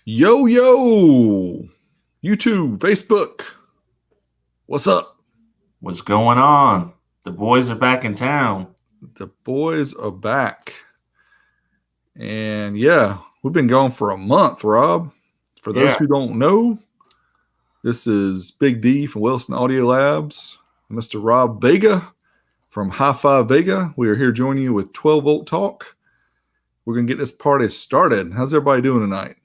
Yo, yo, YouTube, Facebook, what's up? What's going on? The boys are back in town. The boys are back. And yeah, we've been gone for a month, Rob. For those Yeah, who don't know, this is Big D from Wilson Audio Labs, Mr. Rob Vega from HiFiVega. We are here joining you with 12 volt talk. We're going to get this party started. How's everybody doing tonight?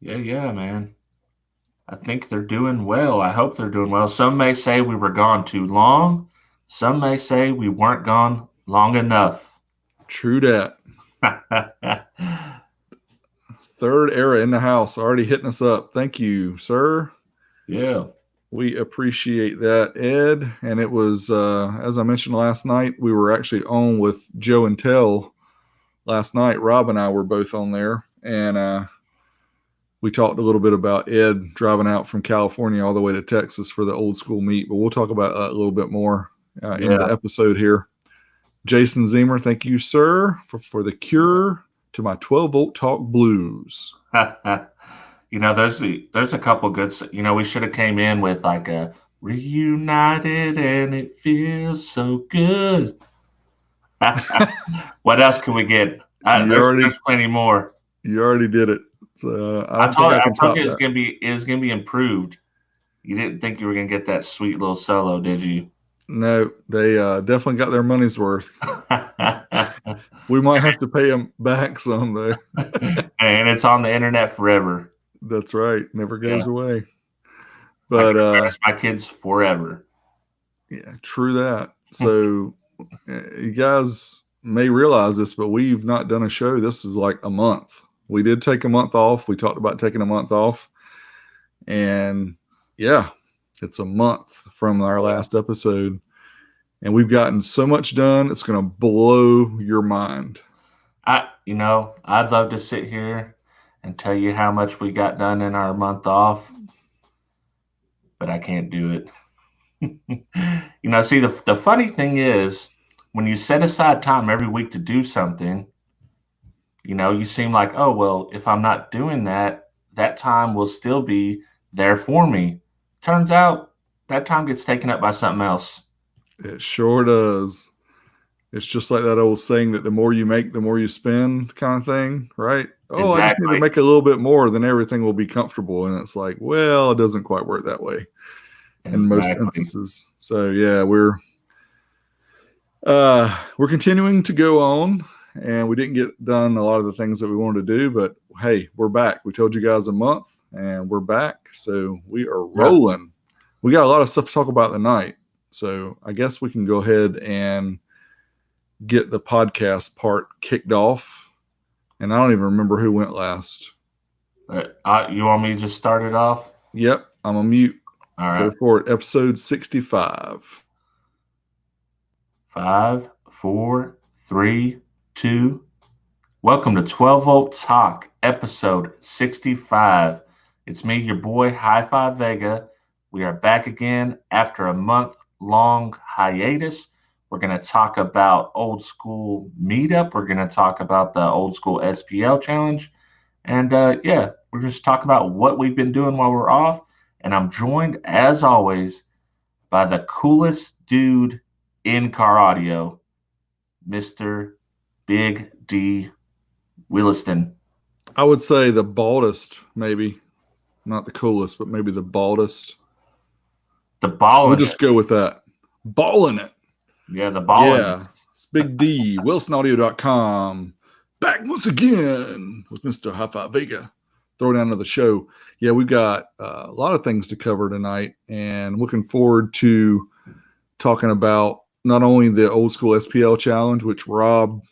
yeah, man. I think they're doing well. I hope they're doing well. Some may say we were gone too long. Some may say we weren't gone long enough. True dat. Third era in the house, already hitting us up. Thank you, sir. Yeah. We appreciate that, Ed. And it was, as I mentioned last night, we were actually on with Joe and Tell last night. Rob and I were both on there. And we talked a little bit about Ed driving out from California all the way to Texas for the old school meet. But we'll talk about that a little bit more in the episode here. Jason Zemer, thank you, sir, for the cure to my 12 volt talk blues. There's a couple good. We should have came in with like a reunited and it feels so good. What else can we get? There's plenty more. You already did it. So I told you it's gonna be improved. You didn't think you were gonna get that sweet little solo, did you? No, they definitely got their money's worth. We might have to pay them back some though. And it's on the internet forever. That's right. Never goes away. But my kids forever. Yeah, true that. So you guys may realize this, but we've not done a show. This is like a month. We did take a month off. We talked about taking a month off. And yeah, it's a month from our last episode. And we've gotten so much done, it's going to blow your mind. I'd love to sit here and tell you how much we got done in our month off, but I can't do it. See, the funny thing is, when you set aside time every week to do something, you seem like, oh, well, if I'm not doing that, that time will still be there for me. Turns out that time gets taken up by something else. It sure does. It's just like that old saying that the more you make, the more you spend kind of thing, right? Oh, exactly. I just need to make a little bit more, then everything will be comfortable. And it's like, well, it doesn't quite work that way in most instances. So yeah, we're continuing to go on, and we didn't get done a lot of the things that we wanted to do, but hey, we're back. We told you guys a month, and we're back. So we are rolling. We got a lot of stuff to talk about tonight. So I guess we can go ahead and get the podcast part kicked off. And I don't even remember who went last. You want me to just start it off? Yep, I'm a mute. All right. Go for it. Episode 65. 5, 4, 3, 2. Welcome to 12 Volt Talk, episode 65. It's me, your boy, HiFiVega. We are back again after a month-long hiatus. We're going to talk about old school meetup. We're going to talk about the old school SPL challenge. And we're just talking about what we've been doing while we're off. And I'm joined, as always, by the coolest dude in car audio, Mr. Big D Williston. I would say the baldest, maybe. Not the coolest, but maybe the baldest. The ball. We'll just go with that. Balling it. Yeah, the ball. Yeah. It's Big D, WilsonAudio.com. Back once again with Mr. HiFiVega. Throw down to the show. Yeah, we've got a lot of things to cover tonight, and looking forward to talking about not only the old school SPL challenge, which Rob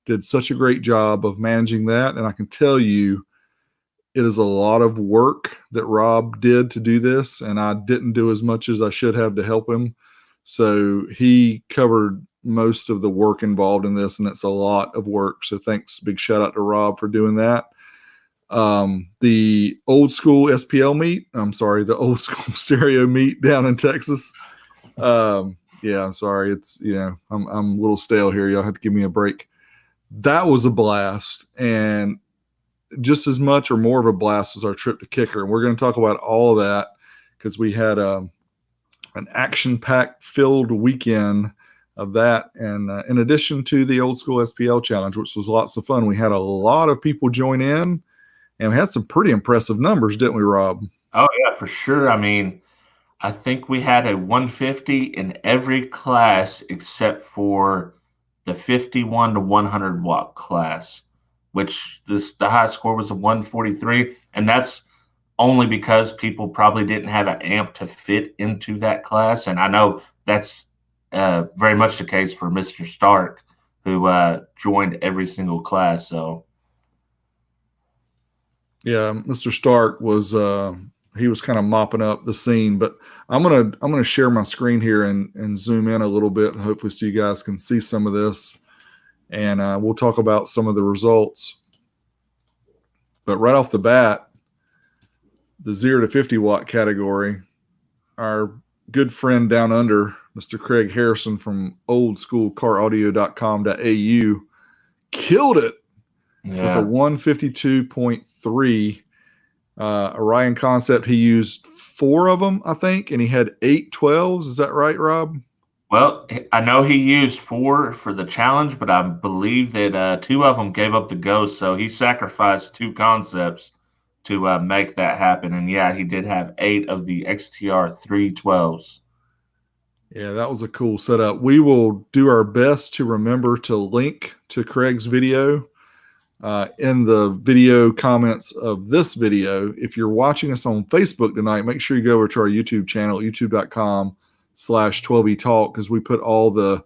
did such a great job of managing that. And I can tell you, it is a lot of work that Rob did to do this, and I didn't do as much as I should have to help him. So he covered most of the work involved in this, and it's a lot of work. So thanks. Big shout out to Rob for doing that. The old school SPL meet, the old school stereo meet down in Texas. Yeah, I'm sorry. It's, I'm a little stale here. Y'all have to give me a break. That was a blast. And just as much or more of a blast was our trip to Kicker. And we're going to talk about all of that because we had an action-packed filled weekend of that. And in addition to the Old School SPL Challenge, which was lots of fun, we had a lot of people join in, and we had some pretty impressive numbers, didn't we, Rob? Oh, yeah, for sure. I mean, I think we had a 150 in every class except for the 51 to 100 watt class, which the high score was a 143. And that's only because people probably didn't have an amp to fit into that class. And I know that's very much the case for Mr. Stark, who joined every single class. So, yeah, Mr. Stark was he was kind of mopping up the scene. But I'm gonna share my screen here and zoom in a little bit, and hopefully so you guys can see some of this, and we'll talk about some of the results. But right off the bat, the 0 to 50 watt category, our good friend down under, Mr. Craig Harrison from oldschoolcaraudio.com.au, killed it with a 152.3. Orion Concept, he used 4 of them, I think, and he had 8 12s. Is that right, Rob? Well, I know he used 4 for the challenge, but I believe that 2 of them gave up the ghost, so he sacrificed 2 concepts to make that happen. And yeah, he did have 8 of the XTR 312s. Yeah, that was a cool setup. We will do our best to remember to link to Craig's video in the video comments of this video. If you're watching us on Facebook tonight, make sure you go over to our YouTube channel, youtube.com/12etalk, because we put all the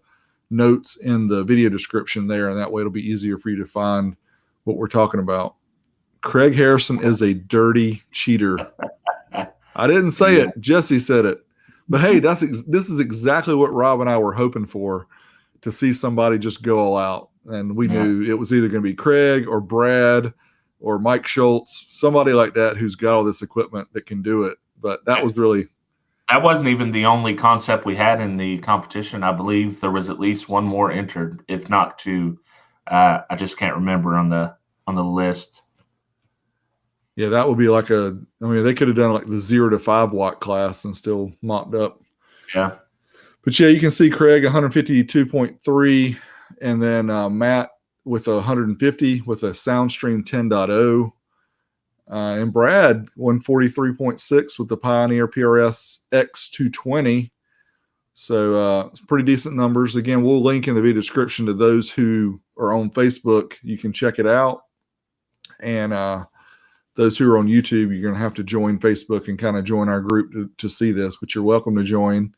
notes in the video description there, and that way it'll be easier for you to find what we're talking about. Craig Harrison is a dirty cheater. I didn't say it. Jesse said it. But hey, this is exactly what Rob and I were hoping for, to see somebody just go all out. And we knew it was either going to be Craig or Brad or Mike Schultz, somebody like that who's got all this equipment that can do it. But that wasn't even the only concept we had in the competition. I believe there was at least one more entered, if not 2. I just can't remember on the list. Yeah, that would be like they could have done like the 0 to 5 watt class and still mopped up. Yeah. But yeah, you can see Craig 152.3, and then Matt with 150 with a Soundstream 10.0, and Brad 143.6 with the Pioneer PRS X220. So it's pretty decent numbers. Again, we'll link in the video description to those who are on Facebook. You can check it out. And those who are on YouTube, you're going to have to join Facebook and kind of join our group to see this, but you're welcome to join.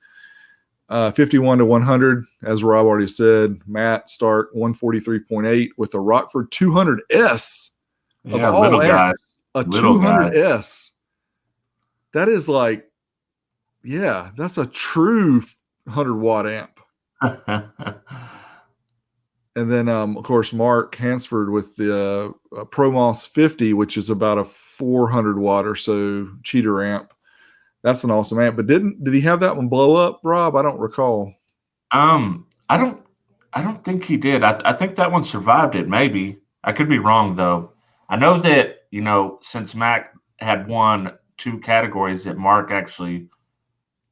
51 to 100, as Rob already said, Matt Stark 143.8 with a Rockford 200S. Yeah, little guy. A 200S. That is like, yeah, that's a true 100 watt amp. And then, of course, Mark Hansford with the ProMOS 50, which is about a 400 watt or so cheater amp. That's an awesome amp. But did he have that one blow up, Rob? I don't recall. I don't think he did. I think that one survived it. Maybe I could be wrong though. I know that since Mac had won 2 categories, that Mark actually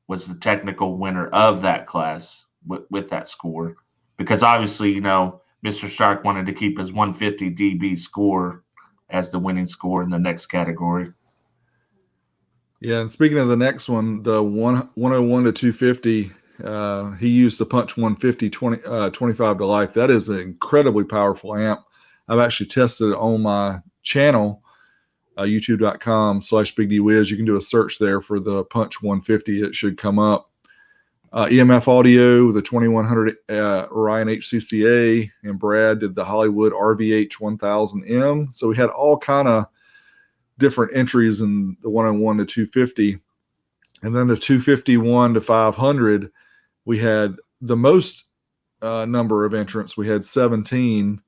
was the technical winner of that class with that score. Because obviously, Mr. Stark wanted to keep his 150 dB score as the winning score in the next category. Yeah, and speaking of the next one, the 101 to 250, he used the Punch 150 25 to life. That is an incredibly powerful amp. I've actually tested it on my channel, youtube.com/BigDWiz. You can do a search there for the Punch 150. It should come up. EMF Audio, the 2100 Orion HCCA, and Brad did the Hollywood RVH 1000M. So we had all kind of different entries in the 101 to 250. And then the 251 to 500, we had the most number of entrants. We had 17,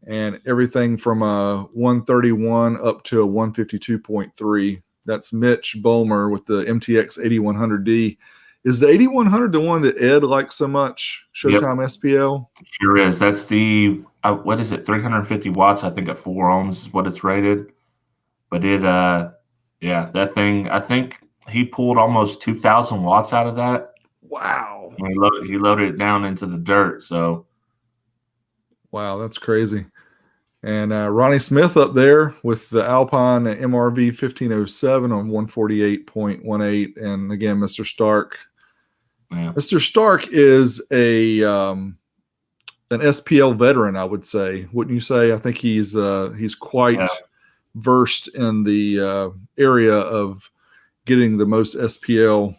and everything from a 131 up to a 152.3. That's Mitch Bulmer with the MTX 8100D. Is the 8100 the one that Ed likes so much? Showtime SPL? Sure is. That's the what is it, 350 watts, I think at 4 ohms is what it's rated. But yeah, that thing, I think he pulled almost 2,000 watts out of that. Wow. And he loaded it down into the dirt. So, wow, that's crazy. And Ronnie Smith up there with the Alpine MRV 1507 on 148.18. And again, Mr. Stark. yeah. Mr. Stark is an SPL veteran, I would say. Wouldn't you say? I think he's quite versed in the area of getting the most SPL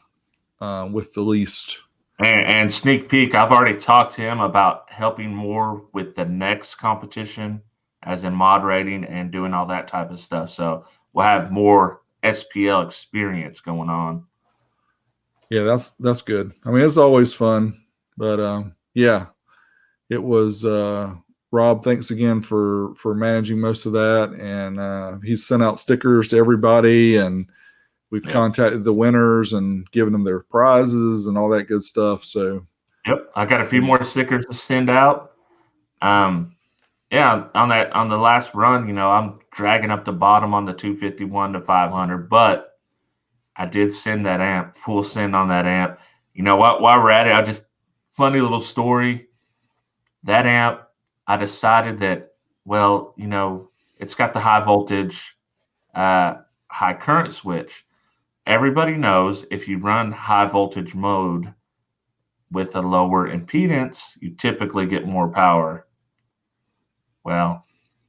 with the least. And sneak peek, I've already talked to him about helping more with the next competition, as in moderating and doing all that type of stuff. So we'll have more SPL experience going on. Yeah, that's good. I mean, it's always fun, but yeah, it was Rob. Thanks again for managing most of that, and he's sent out stickers to everybody, and we've contacted the winners and given them their prizes and all that good stuff. So, yep, I got a few more stickers to send out. Yeah, on the last run, I'm dragging up the bottom on the 251 to 500, but I did send that amp, full send on that amp. You know what? While we're at it, funny little story. That amp, I decided that, well, it's got the high voltage, high current switch. Everybody knows if you run high voltage mode with a lower impedance, you typically get more power. Well,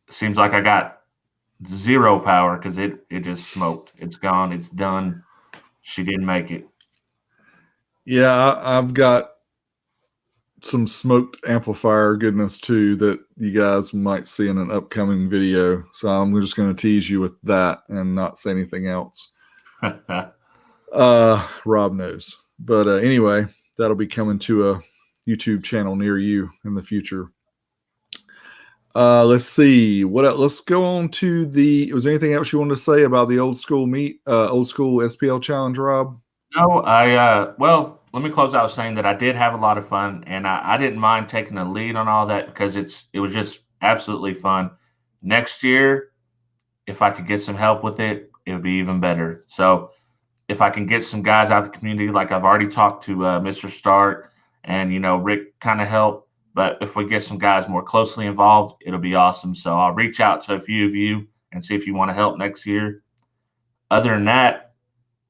it seems like I got zero power because it just smoked. It's gone. It's done. She didn't make it. Yeah, I've got some smoked amplifier goodness too that you guys might see in an upcoming video. So I'm just going to tease you with that and not say anything else. Rob knows. But anyway, that'll be coming to a YouTube channel near you in the future. Let's see what else. Let's go on to was there anything else you wanted to say about the old school SPL challenge, Rob? No, well, let me close out saying that I did have a lot of fun, and I didn't mind taking the lead on all that because it was just absolutely fun. Next year, if I could get some help with it, it would be even better. So if I can get some guys out of the community, like I've already talked to Mr. Stark and, Rick kind of help, but if we get some guys more closely involved, it'll be awesome. So I'll reach out to a few of you and see if you want to help next year. Other than that,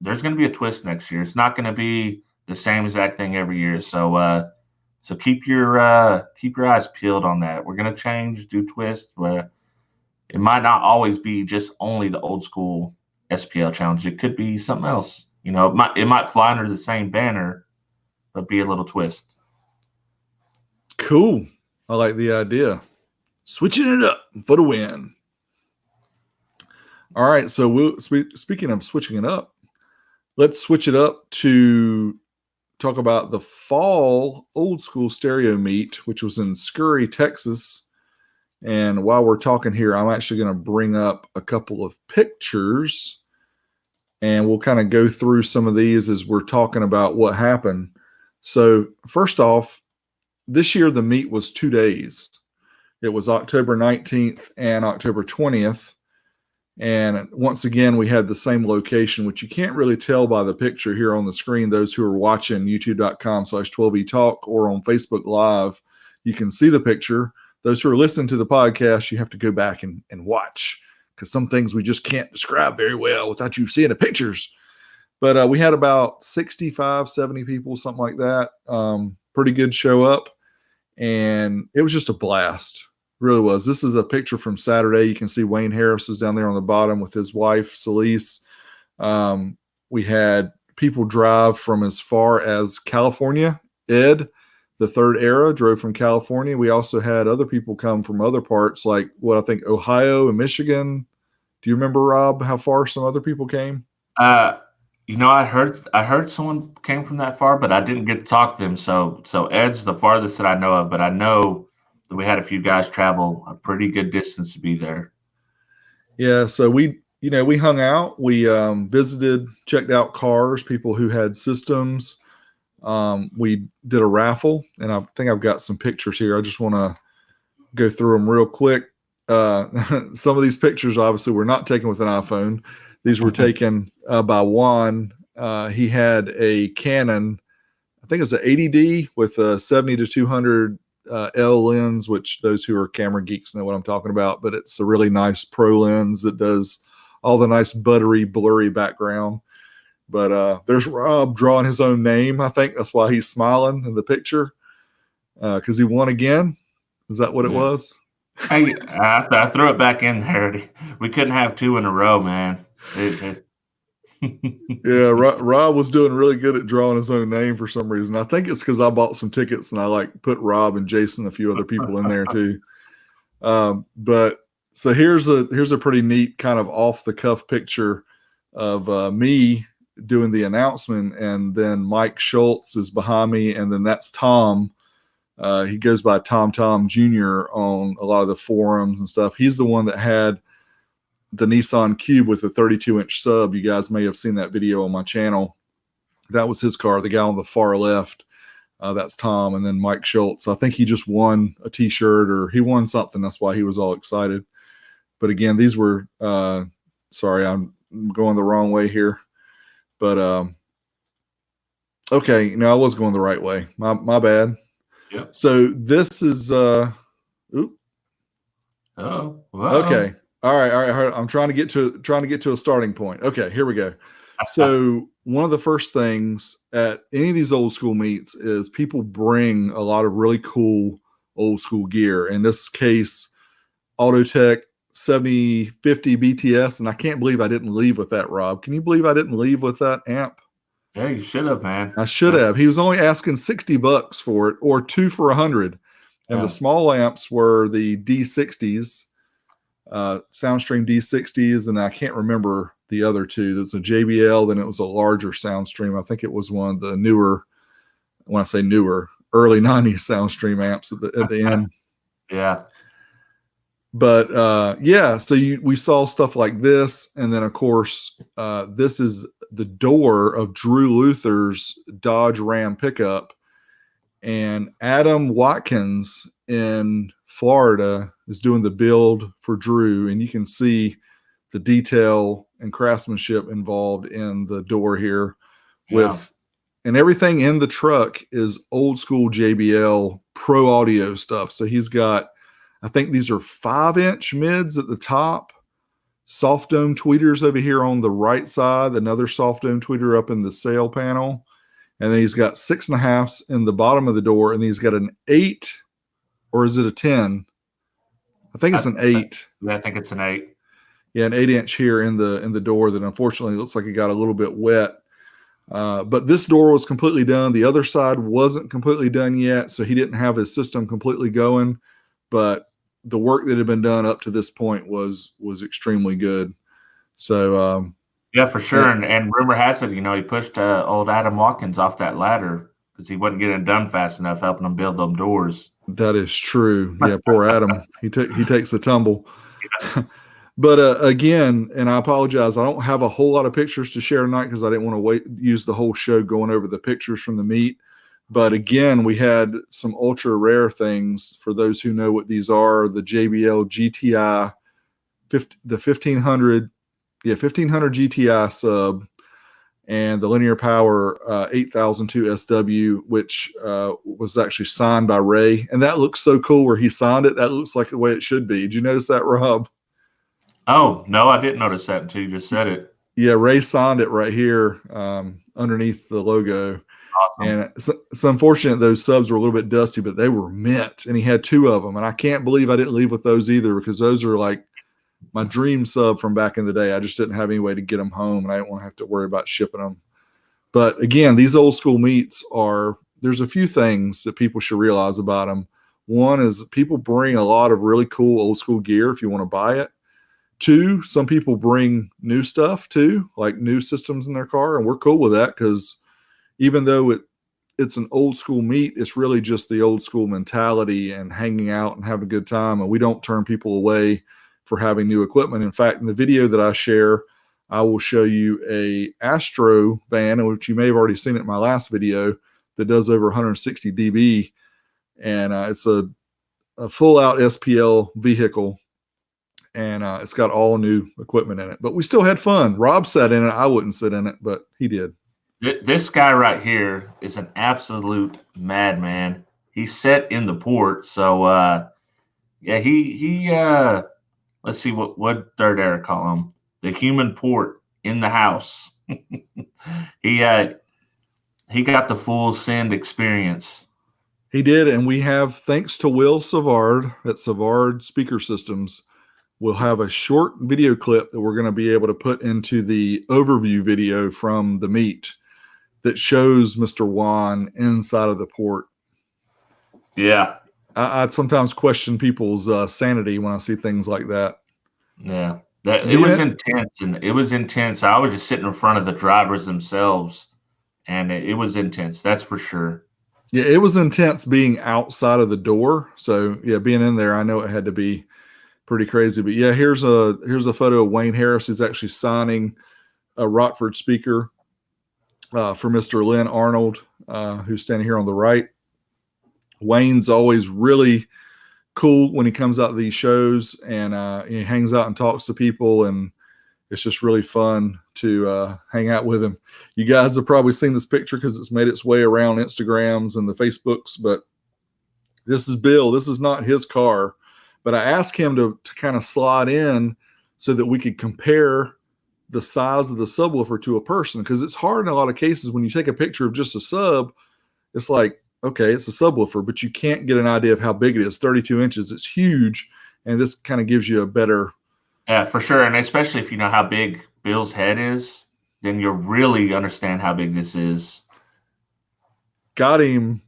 there's going to be a twist next year. It's not going to be the same exact thing every year. So keep your eyes peeled on that. We're going to change, do twists where it might not always be just only the old school SPL challenge. It could be something else. It might fly under the same banner, but be a little twist. Cool. I like the idea. Switching it up for the win. All right. So speaking of switching it up, let's switch it up to talk about the Fall Old School Stereo Meet, which was in Scurry, Texas. And while we're talking here, I'm actually going to bring up a couple of pictures, and we'll kind of go through some of these as we're talking about what happened. So first off, this year the meet was 2 days. It was October 19th and October 20th. And once again, we had the same location, which you can't really tell by the picture here on the screen. Those who are watching youtube.com/12etalk or on Facebook Live, you can see the picture. Those who are listening to the podcast, you have to go back and watch, because some things we just can't describe very well without you seeing the pictures. But we had about 65, 70 people, something like that. Pretty good show up. And it was just a blast. Really was. This is a picture from Saturday. You can see Wayne Harris is down there on the bottom with his wife, Celise. We had people drive from as far as California. Ed, the third era, drove from California. We also had other people come from other parts, like I think Ohio and Michigan. Do you remember, Rob, how far some other people came? I heard someone came from that far, but I didn't get to talk to them. So Ed's the farthest that I know of, but I know that we had a few guys travel a pretty good distance to be there. Yeah, so we hung out. We visited, checked out cars, people who had systems. We did a raffle, and I think I've got some pictures here. I just want to go through them real quick. Some of these pictures obviously were not taken with an iPhone. These were taken by Juan. He had a Canon, I think it's an 80D with a 70 to 200 L lens, which those who are camera geeks know what I'm talking about, but it's a really nice pro lens that does all the nice buttery, blurry background. But there's Rob drawing his own name. I think that's why he's smiling in the picture, because he won again. Is that what it was? Hey, I threw it back in there. We couldn't have two in a row, man. Yeah, Rob was doing really good at drawing his own name for some reason. I think it's because I bought some tickets and I like put Rob and Jason, a few other people in there too. But so here's a pretty neat kind of off the cuff picture of me doing the announcement, and then Mike Schultz is behind me, and then that's Tom. He goes by Tom Jr. on a lot of the forums and stuff. He's the one that had the Nissan Cube with a 32-inch sub. You guys may have seen that video on my channel. That was his car, the guy on the far left. That's Tom, and then Mike Schultz. I think he just won a t-shirt, or he won something. That's why he was all excited. But again, these were, sorry, I'm going the wrong way here. But okay, no, I was going the right way. My bad. Yep. So this is Oh, okay. All right. I'm trying to get to a starting point. Okay, here we go. So one of the first things at any of these old school meets is people bring a lot of really cool old school gear. In this case, Autotech 7050 BTS, and I can't believe I didn't leave with that, Rob. Can you believe I didn't leave with that amp? Yeah, you should have, man. I should have. He was only asking $60 for it, or 2 for $100. And the small amps were the D60s, Soundstream D60s, and I can't remember the other two. There's a JBL, then it was a larger Soundstream. I think it was one of the newer, when I say newer, early 90s Soundstream amps at the end. Yeah. But yeah, so we saw stuff like this, and then of course this is the door of Drew Luther's Dodge Ram pickup, and Adam Watkins in Florida is doing the build for Drew, and you can see the detail and craftsmanship involved in the door here. And everything in the truck is old school JBL Pro Audio stuff. So he's got, I think these are 5-inch mids at the top, soft dome tweeters over here on the right side, another soft dome tweeter up in the sail panel. And then he's got 6.5s in the bottom of the door, and he's got an 8, or is it a 10? I think it's an 8. Yeah, I think it's an 8. Yeah, an 8-inch here in the door that unfortunately looks like it got a little bit wet. But this door was completely done. The other side wasn't completely done yet, so he didn't have his system completely going. But the work that had been done up to this point was extremely good. So yeah, for sure. And rumor has it, he pushed old Adam Watkins off that ladder because he wasn't getting it done fast enough, helping him build them doors. That is true. Yeah, poor Adam. He takes the tumble. But again, and I apologize, I don't have a whole lot of pictures to share tonight because I didn't want to use the whole show going over the pictures from the meet. But again, we had some ultra rare things. For those who know what these are, the JBL GTI, the 1500 GTI sub, and the Linear Power 8002 SW, which was actually signed by Ray. And that looks so cool where he signed it. That looks like the way it should be. Did you notice that, Rob? Oh, no, I didn't notice that until you just said it. Yeah, Ray signed it right here underneath the logo. Awesome. And it's unfortunate those subs were a little bit dusty, but they were mint, and he had 2 of them. And I can't believe I didn't leave with those either, because those are like my dream sub from back in the day. I just didn't have any way to get them home, and I didn't want to have to worry about shipping them. But again, these old school meets there's a few things that people should realize about them. One is people bring a lot of really cool old school gear if you want to buy it. 2, some people bring new stuff too, like new systems in their car, and we're cool with that because even though it's an old school meet, it's really just the old school mentality and hanging out and having a good time, and we don't turn people away for having new equipment. In fact, in the video that I share, I will show you a Astro van, which you may have already seen it in my last video, that does over 160 dB, and it's a a full out SPL vehicle, and it's got all new equipment in it. But we still had fun. Rob sat in it. I wouldn't sit in it, but he did. This guy right here is an absolute madman. He sat in the port, so yeah, he let's see what third air call him, the human port in the house. he got the full send experience. He did, and we have, thanks to Will Savard at Savard Speaker Systems, we'll have a short video clip that we're going to be able to put into the overview video from the meet that shows Mr. Juan inside of the port. Yeah. I sometimes question people's sanity when I see things like that. Yeah. It was intense, and it was intense. I was just sitting in front of the drivers themselves, and it was intense. That's for sure. Yeah, it was intense being outside of the door. So yeah, being in there, I know it had to be pretty crazy. But yeah, here's a photo of Wayne Harris, who's actually signing a Rockford speaker for Mr. Lynn Arnold, who's standing here on the right. Wayne's always really cool when he comes out to these shows, and he hangs out and talks to people, and it's just really fun to hang out with him. You guys have probably seen this picture because it's made its way around Instagrams and the Facebooks, but this is Bill. This is not his car, but I asked him to kind of slide in so that we could compare the size of the subwoofer to a person, because it's hard in a lot of cases when you take a picture of just a sub. It's like, okay, it's a subwoofer, but you can't get an idea of how big it is. 32 inches, it's huge, and this kind of gives you a better. Yeah, for sure, and especially if you know how big Bill's head is, then you'll really understand how big this is. Got him.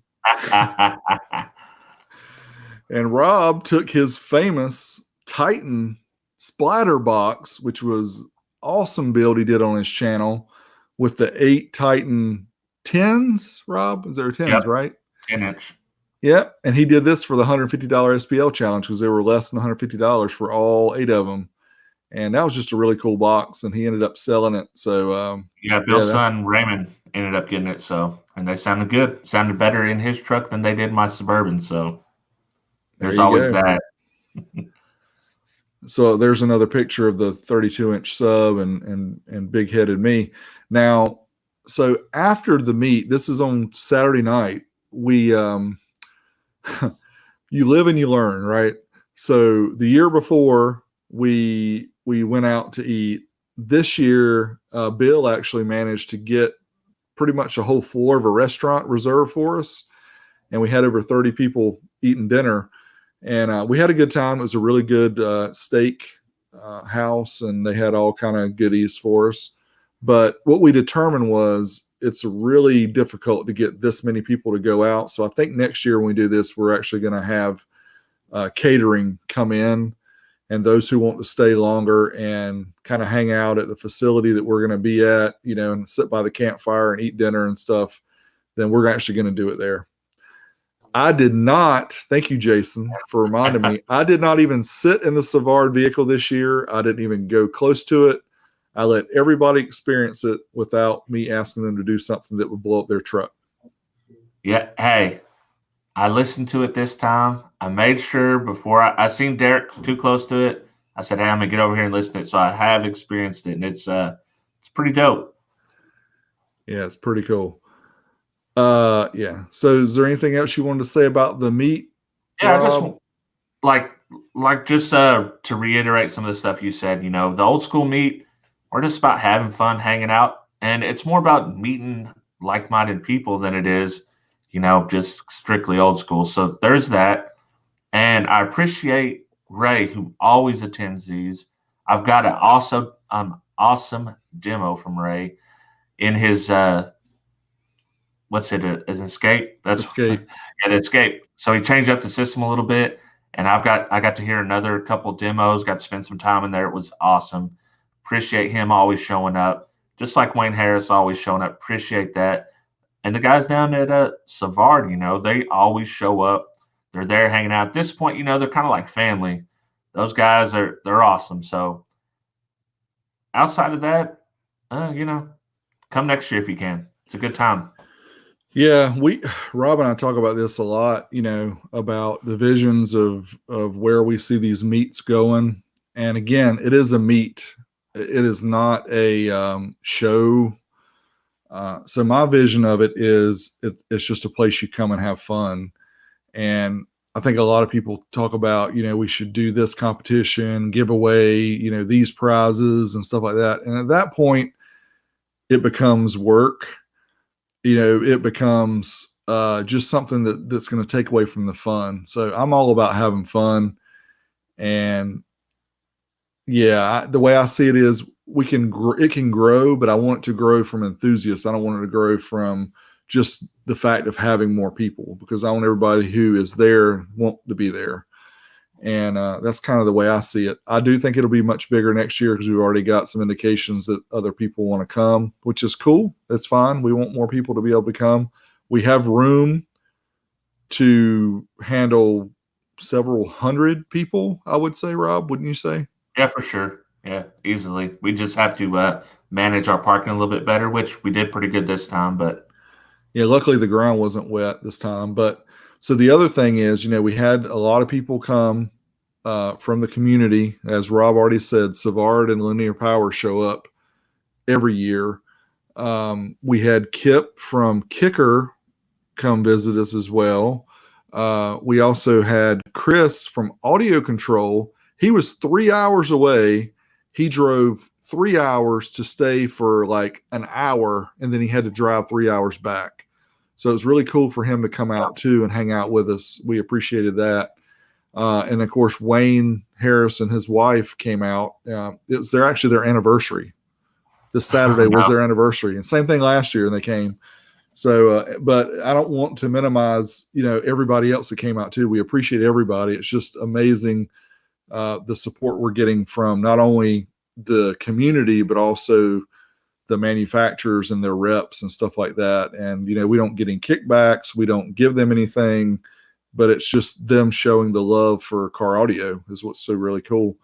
And Rob took his famous Titan splatter box, which was awesome build he did on his channel, with the 8 Titan 10s. Rob, is there 10s? Yep. Right? 10-inch. Yep. And he did this for the $150 SPL challenge because they were less than $150 for all 8 of them. And that was just a really cool box, and he ended up selling it. So yeah, Bill's son Raymond ended up getting it. So, and they sounded good. Sounded better in his truck than they did my Suburban. So there's always that. So there's another picture of the 32-inch sub and big-headed me. Now, so after the meet, this is on Saturday night. We you live and you learn, right? So the year before, we went out to eat. This year, Bill actually managed to get pretty much a whole floor of a restaurant reserved for us, and we had over 30 people eating dinner, and we had a good time. It was a really good steak house, and they had all kind of goodies for us. But what we determined was it's really difficult to get this many people to go out. So I think next year when we do this, we're actually going to have catering come in, and those who want to stay longer and kind of hang out at the facility that we're going to be at, you know, and sit by the campfire and eat dinner and stuff, then we're actually going to do it there. I did not, thank you, Jason, for reminding me, I did not even sit in the Savard vehicle this year. I didn't even go close to it. I let everybody experience it without me asking them to do something that would blow up their truck. Yeah, hey, I listened to it this time. I made sure before I seen Derek too close to it. I said, hey, I'm going to get over here and listen to it. So I have experienced it, and it's pretty dope. Yeah, it's pretty cool. Yeah. So is there anything else you wanted to say about the meet? Yeah, I just just to reiterate some of the stuff you said, you know, the old school meet, we're just about having fun, hanging out, and it's more about meeting like-minded people than it is, you know, just strictly old school. So there's that. And I appreciate Ray, who always attends these. I've got an awesome demo from Ray in his what's it? Is Escape? That's Escape. Yeah, Escape. So he changed up the system a little bit, and I got to hear another couple demos. Got to spend some time in there. It was awesome. Appreciate him always showing up, just like Wayne Harris always showing up. Appreciate that. And the guys down at Savard, you know, they always show up. They're there hanging out. At this point, you know, they're kind of like family. Those guys they're awesome. So outside of that, you know, come next year if you can. It's a good time. Yeah, Rob and I talk about this a lot, about the visions of where we see these meets going. And again, it is a meet. It is not a show. So my vision of it is it's just a place you come and have fun. And I think a lot of people talk about, we should do this competition, give away, these prizes and stuff like that. And at that point, it becomes work. It becomes just something that's going to take away from the fun. So I'm all about having fun. And yeah, the way I see it is it can grow, but I want it to grow from enthusiasts. I don't want it to grow from just the fact of having more people, because I want everybody who is there want to be there. And that's kind of the way I see it. I do think it'll be much bigger next year because we've already got some indications that other people want to come, which is cool. That's fine. We want more people to be able to come. We have room to handle several hundred people, I would say, Rob, wouldn't you say? Yeah, for sure. Yeah, easily. We just have to manage our parking a little bit better, which we did pretty good this time. But Yeah, luckily the ground wasn't wet this time. But so the other thing is, we had a lot of people come from the community. As Rob already said, Savard and Linear Power show up every year. We had Kip from Kicker come visit us as well. We also had Chris from Audio Control. He was 3 hours away. He drove 3 hours to stay for like an hour, and then he had to drive 3 hours back. So it was really cool for him to come out too and hang out with us. We appreciated that. And of course, Wayne Harris and his wife came out. It was their anniversary. This Saturday was their anniversary, and same thing last year, and they came. So, but I don't want to minimize, everybody else that came out too. We appreciate everybody. It's just amazing the support we're getting from not only the community, but also the manufacturers and their reps and stuff like that. And, we don't get any kickbacks. We don't give them anything, but it's just them showing the love for car audio is what's so really cool.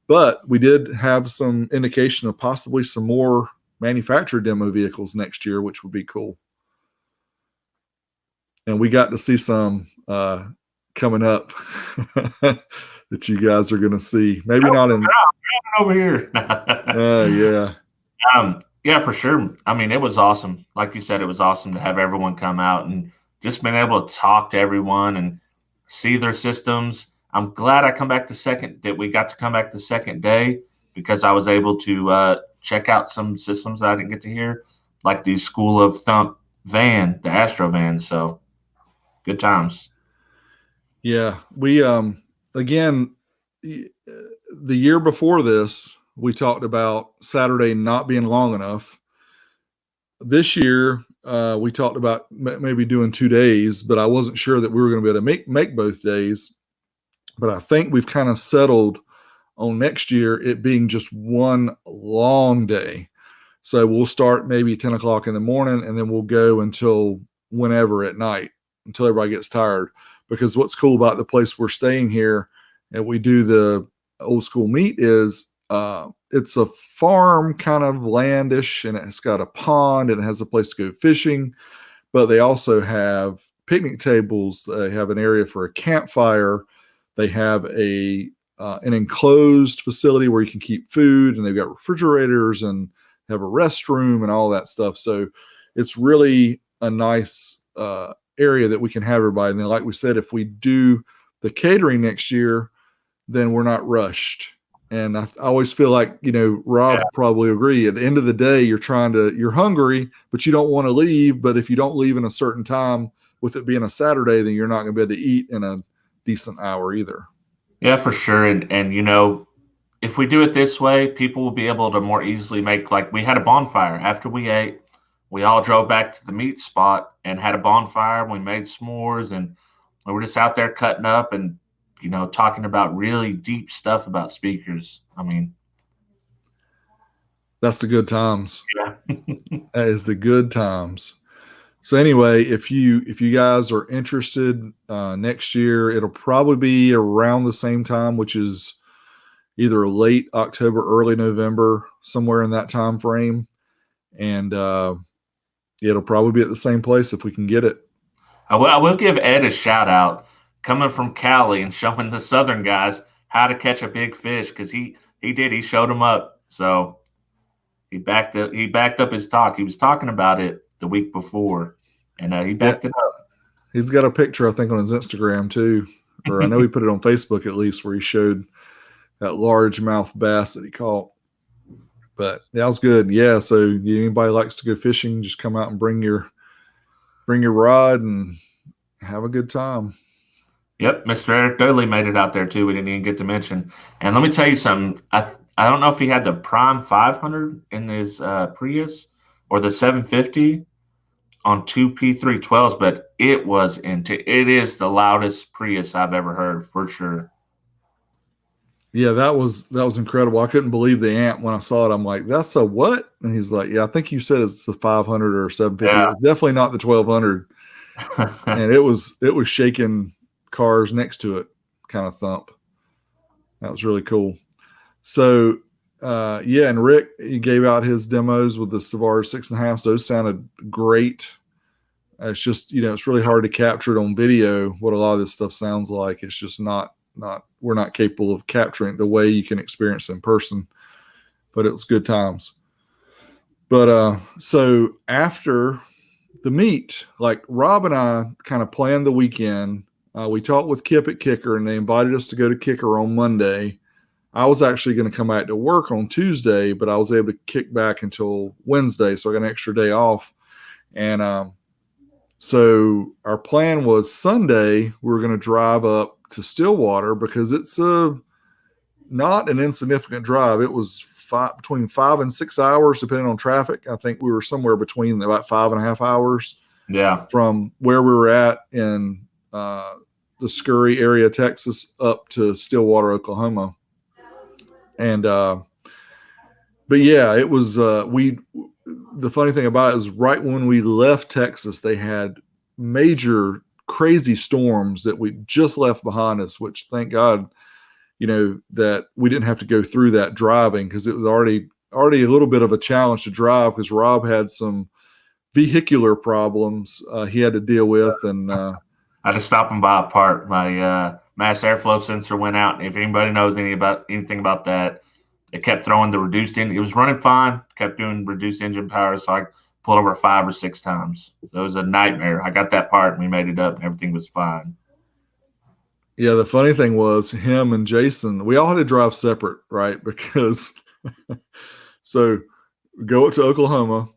But we did have some indication of possibly some more manufacturer demo vehicles next year, which would be cool. And we got to see some coming up that you guys are going to see. Maybe not in over here. Yeah. Yeah, for sure. I mean, it was awesome. Like you said, it was awesome to have everyone come out and just being able to talk to everyone and see their systems. I'm glad that we got to come back the second day, because I was able to check out some systems that I didn't get to hear, like the School of Thump van, the Astro van. So good times. Yeah. We, again, the year before this, we talked about Saturday not being long enough. This year, we talked about maybe doing 2 days, but I wasn't sure that we were going to be able to make both days. But I think we've kind of settled on next year it being just one long day. So we'll start maybe 10 o'clock in the morning, and then we'll go until whenever at night, until everybody gets tired. Because what's cool about the place we're staying here and we do the old school meet is it's a farm kind of landish, and it's got a pond and it has a place to go fishing, but they also have picnic tables. They have an area for a campfire. They have an enclosed facility where you can keep food, and they've got refrigerators and have a restroom and all that stuff. So it's really a nice area that we can have everybody. And then, like we said, if we do the catering next year, then we're not rushed. And I always feel like, Rob probably agree. At the end of the day, you're hungry, but you don't want to leave. But if you don't leave in a certain time, with it being a Saturday, then you're not going to be able to eat in a decent hour either. Yeah, for sure. And if we do it this way, people will be able to more easily like we had a bonfire after we ate. We all drove back to the meat spot and had a bonfire. We made s'mores, and we were just out there cutting up and, talking about really deep stuff about speakers. I mean, that's the good times. Yeah. That is the good times. So anyway, if you guys are interested, next year, it'll probably be around the same time, which is either late October, early November, somewhere in that time frame. And It'll probably be at the same place if we can get it. I will give Ed a shout out coming from Cali and showing the Southern guys how to catch a big fish because he did. He showed them up. So he backed up his talk. He was talking about it the week before, and he backed it up. He's got a picture, I think, on his Instagram too, or I know he put it on Facebook at least, where he showed that largemouth bass that he caught. But that was good. Yeah. So anybody likes to go fishing, just come out and bring your rod and have a good time. Yep, Mr. Eric Dudley made it out there too. We didn't even get to mention. And let me tell you something. I don't know if he had the Prime 500 in his Prius or the 750 on two P312s, but it is the loudest Prius I've ever heard for sure. Yeah, that was incredible. I couldn't believe the amp when I saw it. I'm like, that's a what? And he's like, yeah, I think you said it's the 500 or 750. Yeah. It was definitely not the 1200. And it was shaking cars next to it, kind of thump. That was really cool. So yeah, and Rick, he gave out his demos with the Savard 6.5. Those sounded great. It's just, it's really hard to capture it on video what a lot of this stuff sounds like. It's just we're not capable of capturing the way you can experience it in person. But it was good times. But so after the meet, like Rob and I kind of planned the weekend. We talked with Kip at Kicker, and they invited us to go to Kicker on Monday. I was actually going to come back to work on Tuesday, but I was able to kick back until Wednesday, so I got an extra day off. And so our plan was Sunday we were going to drive up to Stillwater because it's not an insignificant drive. It was between 5 and 6 hours, depending on traffic. I think we were somewhere between about 5.5 hours. Yeah, from where we were at in the Scurry area, Texas, up to Stillwater, Oklahoma. And but yeah, it was the funny thing about it is right when we left Texas, they had major crazy storms that we just left behind us, which thank God, that we didn't have to go through that driving, because it was already a little bit of a challenge to drive because Rob had some vehicular problems he had to deal with. And I had to stop him by a part. My mass airflow sensor went out. And if anybody knows anything about that, it kept throwing the reduced engine. It was running fine, kept doing reduced engine power. So I pulled over 5 or 6 times. So it was a nightmare. I got that part and we made it up and everything was fine. Yeah, the funny thing was him and Jason, we all had to drive separate, right? Because so go up to Oklahoma.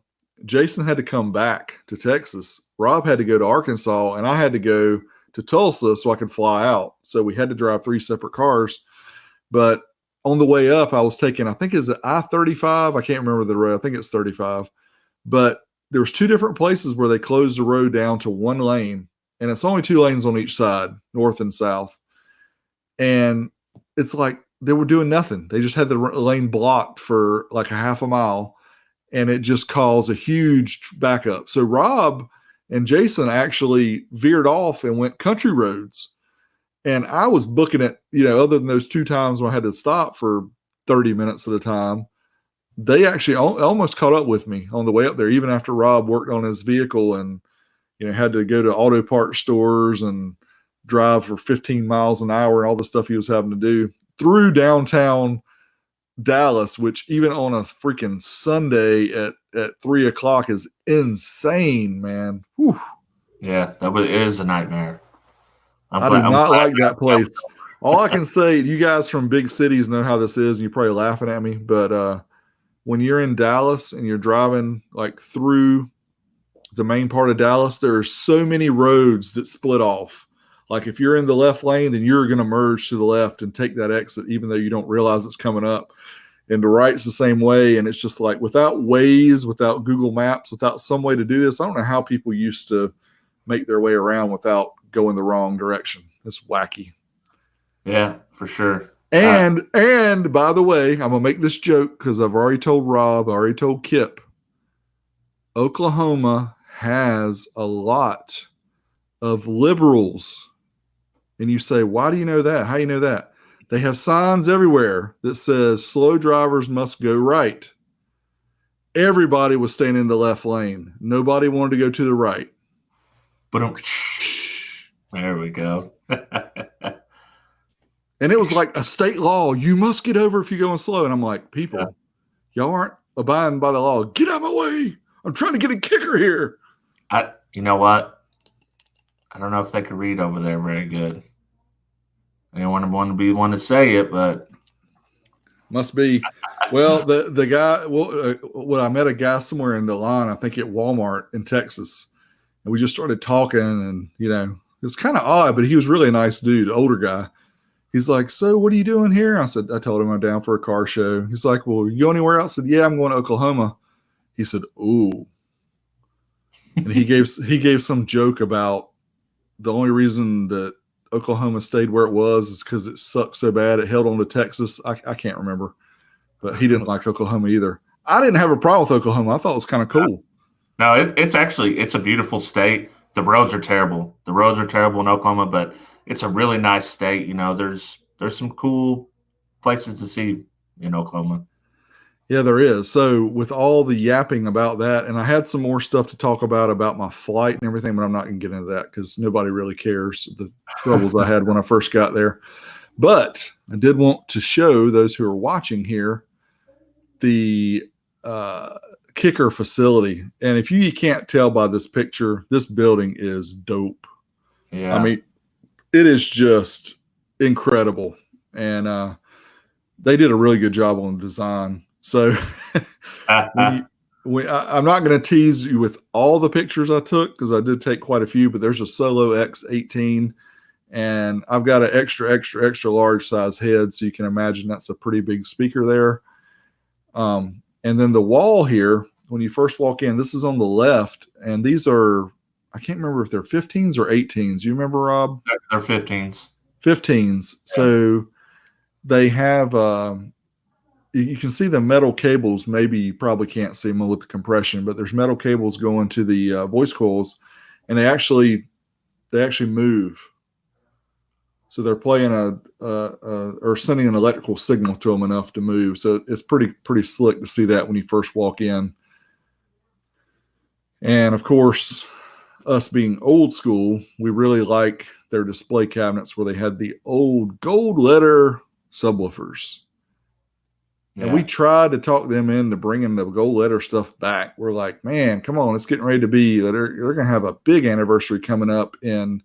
Jason had to come back to Texas. Rob had to go to Arkansas, and I had to go to Tulsa so I could fly out. So we had to drive 3 separate cars. But on the way up, I was taking, I think, is it I-35? I can't remember the road. I think it's 35. But there was 2 different places where they closed the road down to 1 lane, and it's only 2 lanes on each side, north and south. And it's like they were doing nothing. They just had the lane blocked for like a half a mile, and it just caused a huge backup. So Rob and Jason actually veered off and went country roads. And I was booking it, other than those 2 times when I had to stop for 30 minutes at a time, they actually almost caught up with me on the way up there, even after Rob worked on his vehicle and, had to go to auto parts stores and drive for 15 miles an hour and all the stuff he was having to do through downtown Dallas, which even on a freaking Sunday at 3:00 is insane, man. Whew. Yeah, it is a nightmare. I do not like that place. All I can say, you guys from big cities know how this is, and you're probably laughing at me, but when you're in Dallas and you're driving like through the main part of Dallas, there are so many roads that split off. Like if you're in the left lane, then you're going to merge to the left and take that exit, even though you don't realize it's coming up. And the right's the same way. And it's just like without Waze, without Google Maps, without some way to do this, I don't know how people used to make their way around without going the wrong direction. It's wacky. Yeah, for sure. And by the way, I'm going to make this joke because I've already told Rob, I already told Kip, Oklahoma has a lot of liberals. And you say, why do you know that? How do you know that? They have signs everywhere that says slow drivers must go right. everybody was staying in the left lane. Nobody wanted to go to the right. But there we go. And it was like a state law. You must get over if you're going slow. And I'm like, people, y'all aren't abiding by the law. Get out of my way. I'm trying to get a kicker here. You know what? I don't know if they could read over there very good. I don't want to be one to say it, but must be. Well, the guy. Well, I met a guy somewhere in the line. I think at Walmart in Texas, and we just started talking. And it was kind of odd, but he was really a nice dude, older guy. He's like, "So, what are you doing here?" I told him I'm down for a car show. He's like, "Well, you go anywhere else?" I said, "Yeah, I'm going to Oklahoma." He said, "Ooh," and he gave some joke about the only reason that Oklahoma stayed where it was is because it sucked so bad it held on to Texas. I can't remember, but he didn't like Oklahoma either. I didn't have a problem with Oklahoma. I thought it was kind of cool. No, it's a beautiful state. The roads are terrible. The roads are terrible in Oklahoma, but it's a really nice state. There's some cool places to see in Oklahoma. Yeah, there is. So with all the yapping about that, and I had some more stuff to talk about my flight and everything, but I'm not going to get into that because nobody really cares the troubles I had when I first got there. But I did want to show those who are watching here the kicker facility. And if you can't tell by this picture, this building is dope. Yeah. I mean, it is just incredible. And they did a really good job on the design. So I'm not going to tease you with all the pictures I took because I did take quite a few, but there's a Solo X18 and I've got an extra large size head. So you can imagine that's a pretty big speaker there. And then the wall here, when you first walk in, this is on the left. And these are, I can't remember if they're 15s or 18s. You remember, Rob? They're 15s. 15s. Yeah. So they have, you can see the metal cables. Maybe you probably can't see them with the compression, but there's metal cables going to the voice coils, and they actually move. So they're playing or sending an electrical signal to them enough to move. So it's pretty slick to see that when you first walk in. And of course, us being old school, we really like their display cabinets where they had the old gold letter subwoofers. Yeah. And we tried to talk them into bringing the gold letter stuff back. We're like, man, come on, it's getting ready to be. They're going to have a big anniversary coming up in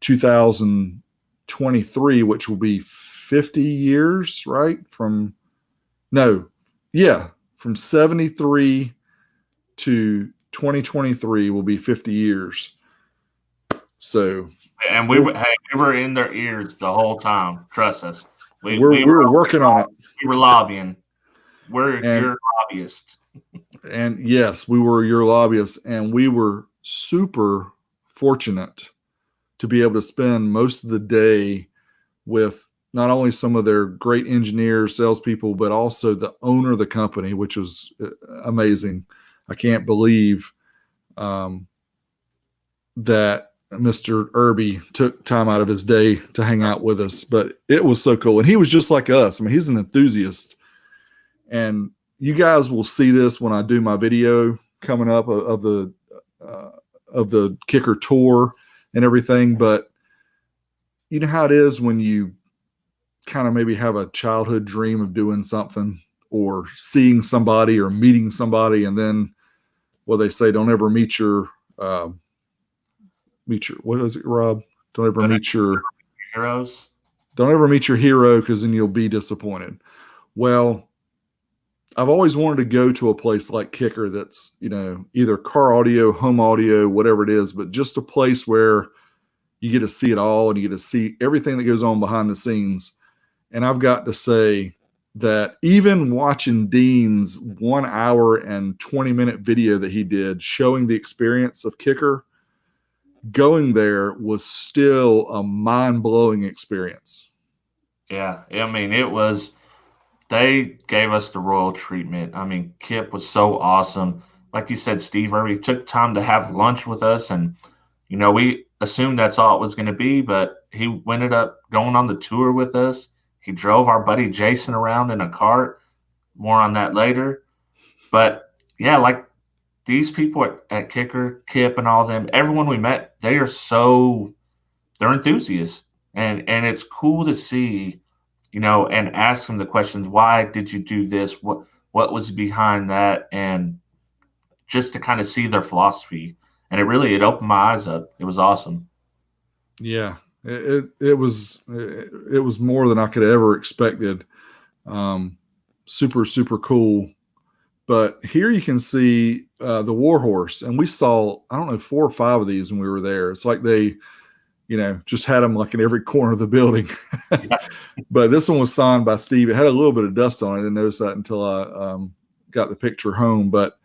2023, which will be 50 years, right? From 73 to 2023 will be 50 years. So, and we were in their ears the whole time. Trust us. We were working on it. We were lobbying. We're your lobbyists. And yes, we were your lobbyists, and we were super fortunate to be able to spend most of the day with not only some of their great engineers, salespeople, but also the owner of the company, which was amazing. I can't believe that Mr. Irby took time out of his day to hang out with us, but it was so cool. And he was just like us. I mean, he's an enthusiast, and you guys will see this when I do my video coming up of the kicker tour and everything. But you know how it is when you kind of maybe have a childhood dream of doing something or seeing somebody or meeting somebody. And then they say, don't ever meet your, what is it, Rob? Don't ever meet your heroes. Don't ever meet your hero, because then you'll be disappointed. Well, I've always wanted to go to a place like Kicker that's, either car audio, home audio, whatever it is, but just a place where you get to see it all and you get to see everything that goes on behind the scenes. And I've got to say that even watching Dean's 1 hour and 20-minute video that he did showing the experience of Kicker, going there was still a mind-blowing experience. Yeah. I mean, they gave us the royal treatment. I mean, Kip was so awesome. Like you said, Steve Irby took time to have lunch with us, and we assumed that's all it was going to be, but he ended up going on the tour with us. He drove our buddy Jason around in a cart. More on that later. But yeah, like these people at Kicker, Kip, and all them, everyone we met, they're enthusiasts, and it's cool to see, and ask them the questions. Why did you do this? What was behind that? And just to kind of see their philosophy, and it opened my eyes up. It was awesome. Yeah, it was more than I could ever expected. Super super cool. But here you can see the Warhorse, and we saw, I don't know, 4 or 5 of these when we were there. It's like they, just had them like in every corner of the building. But this one was signed by Steve. It had a little bit of dust on it. I didn't notice that until I got the picture home. But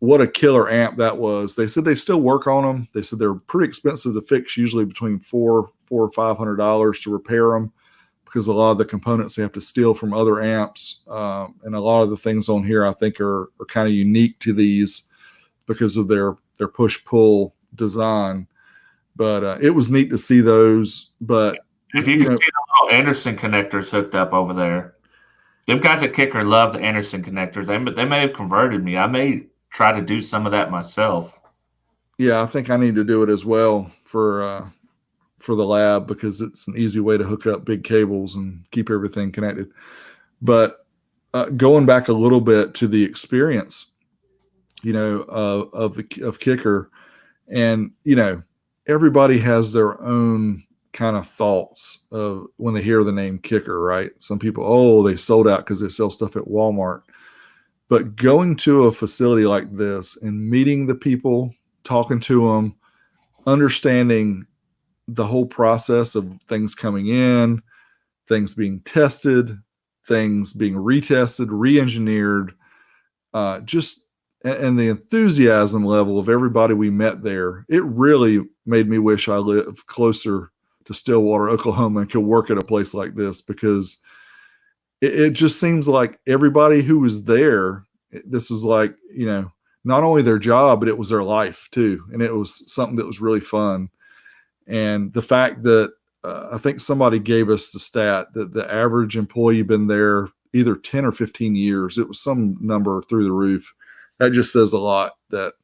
what a killer amp that was. They said they still work on them. They said they're pretty expensive to fix, usually between $400 or $500 to repair them, because a lot of the components they have to steal from other amps. And a lot of the things on here I think are kind of unique to these because of their push-pull design. But it was neat to see those. But if you can see the little Anderson connectors hooked up over there, them guys at Kicker love the Anderson connectors. They may have converted me. I may try to do some of that myself. Yeah, I think I need to do it as well for the lab, because it's an easy way to hook up big cables and keep everything connected. But going back a little bit to the experience, of Kicker, and everybody has their own kind of thoughts of when they hear the name Kicker, right? Some people, oh, they sold out because they sell stuff at Walmart. But going to a facility like this and meeting the people, talking to them, understanding the whole process of things coming in, things being tested, things being retested, re-engineered, and the enthusiasm level of everybody we met there, it really made me wish I lived closer to Stillwater, Oklahoma, and could work at a place like this, because it just seems like everybody who was there, this was like, not only their job, but it was their life too. And it was something that was really fun. And the fact that I think somebody gave us the stat that the average employee been there either 10 or 15 years. It was some number through the roof. That just says a lot, that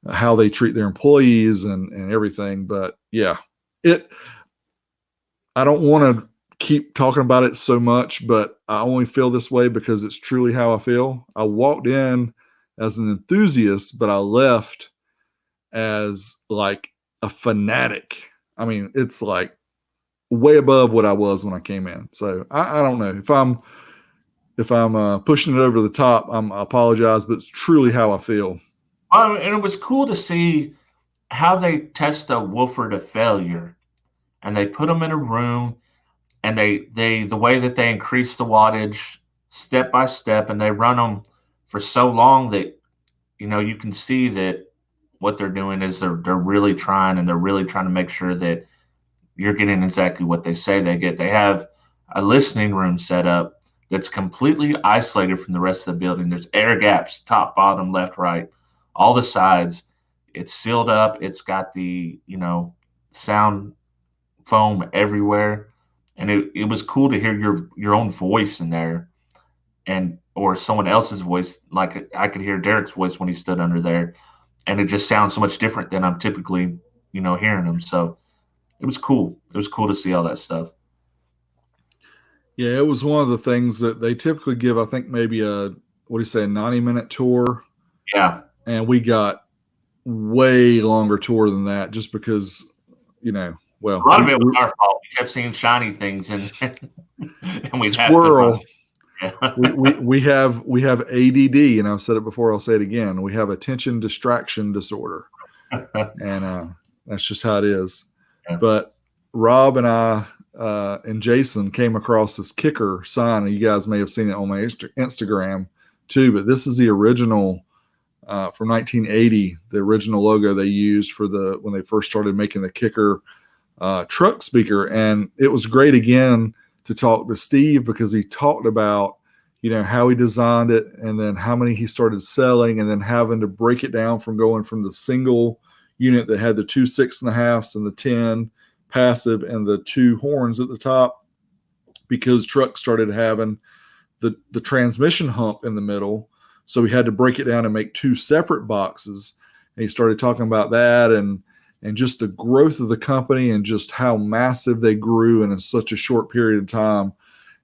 how they treat their employees and everything. But yeah, I don't want to keep talking about it so much, but I only feel this way because it's truly how I feel. I walked in as an enthusiast, but I left as like a fanatic. I mean, it's like way above what I was when I came in. So I don't know if I'm pushing it over the top. I apologize, but it's truly how I feel. And it was cool to see how they test a woofer to failure, and they put them in a room, and the way that they increase the wattage step by step, and they run them for so long that you can see that what they're doing is they're really trying, and they're really trying to make sure that you're getting exactly what they say they get. They have a listening room set up that's completely isolated from the rest of the building. There's air gaps, top, bottom, left, right, all the sides. It's sealed up. It's got the, sound foam everywhere. And it was cool to hear your own voice in there, and or someone else's voice. Like I could hear Derek's voice when he stood under there, and it just sounds so much different than I'm typically, hearing him. So it was cool. It was cool to see all that stuff. Yeah, it was one of the things that they typically give, I think maybe a 90-minute tour. Yeah. And we got way longer tour than that, just because, well, a lot of it was our fault. We kept seeing shiny things, and we'd squirrel. have to we have ADD, and I've said it before, I'll say it again. We have attention distraction disorder, and that's just how it is. Yeah. But Rob and I and Jason came across this Kicker sign, and you guys may have seen it on my Instagram too. But this is the original from 1980, the original logo they used for when they first started making the Kicker truck speaker. And it was great again to talk to Steve, because he talked about, how he designed it, and then how many he started selling, and then having to break it down from going from the single unit that had the 2 6.5s and the 10 passive and the 2 horns at the top, because trucks started having the transmission hump in the middle. So we had to break it down and make 2 separate boxes. And he started talking about that and just the growth of the company and just how massive they grew in such a short period of time.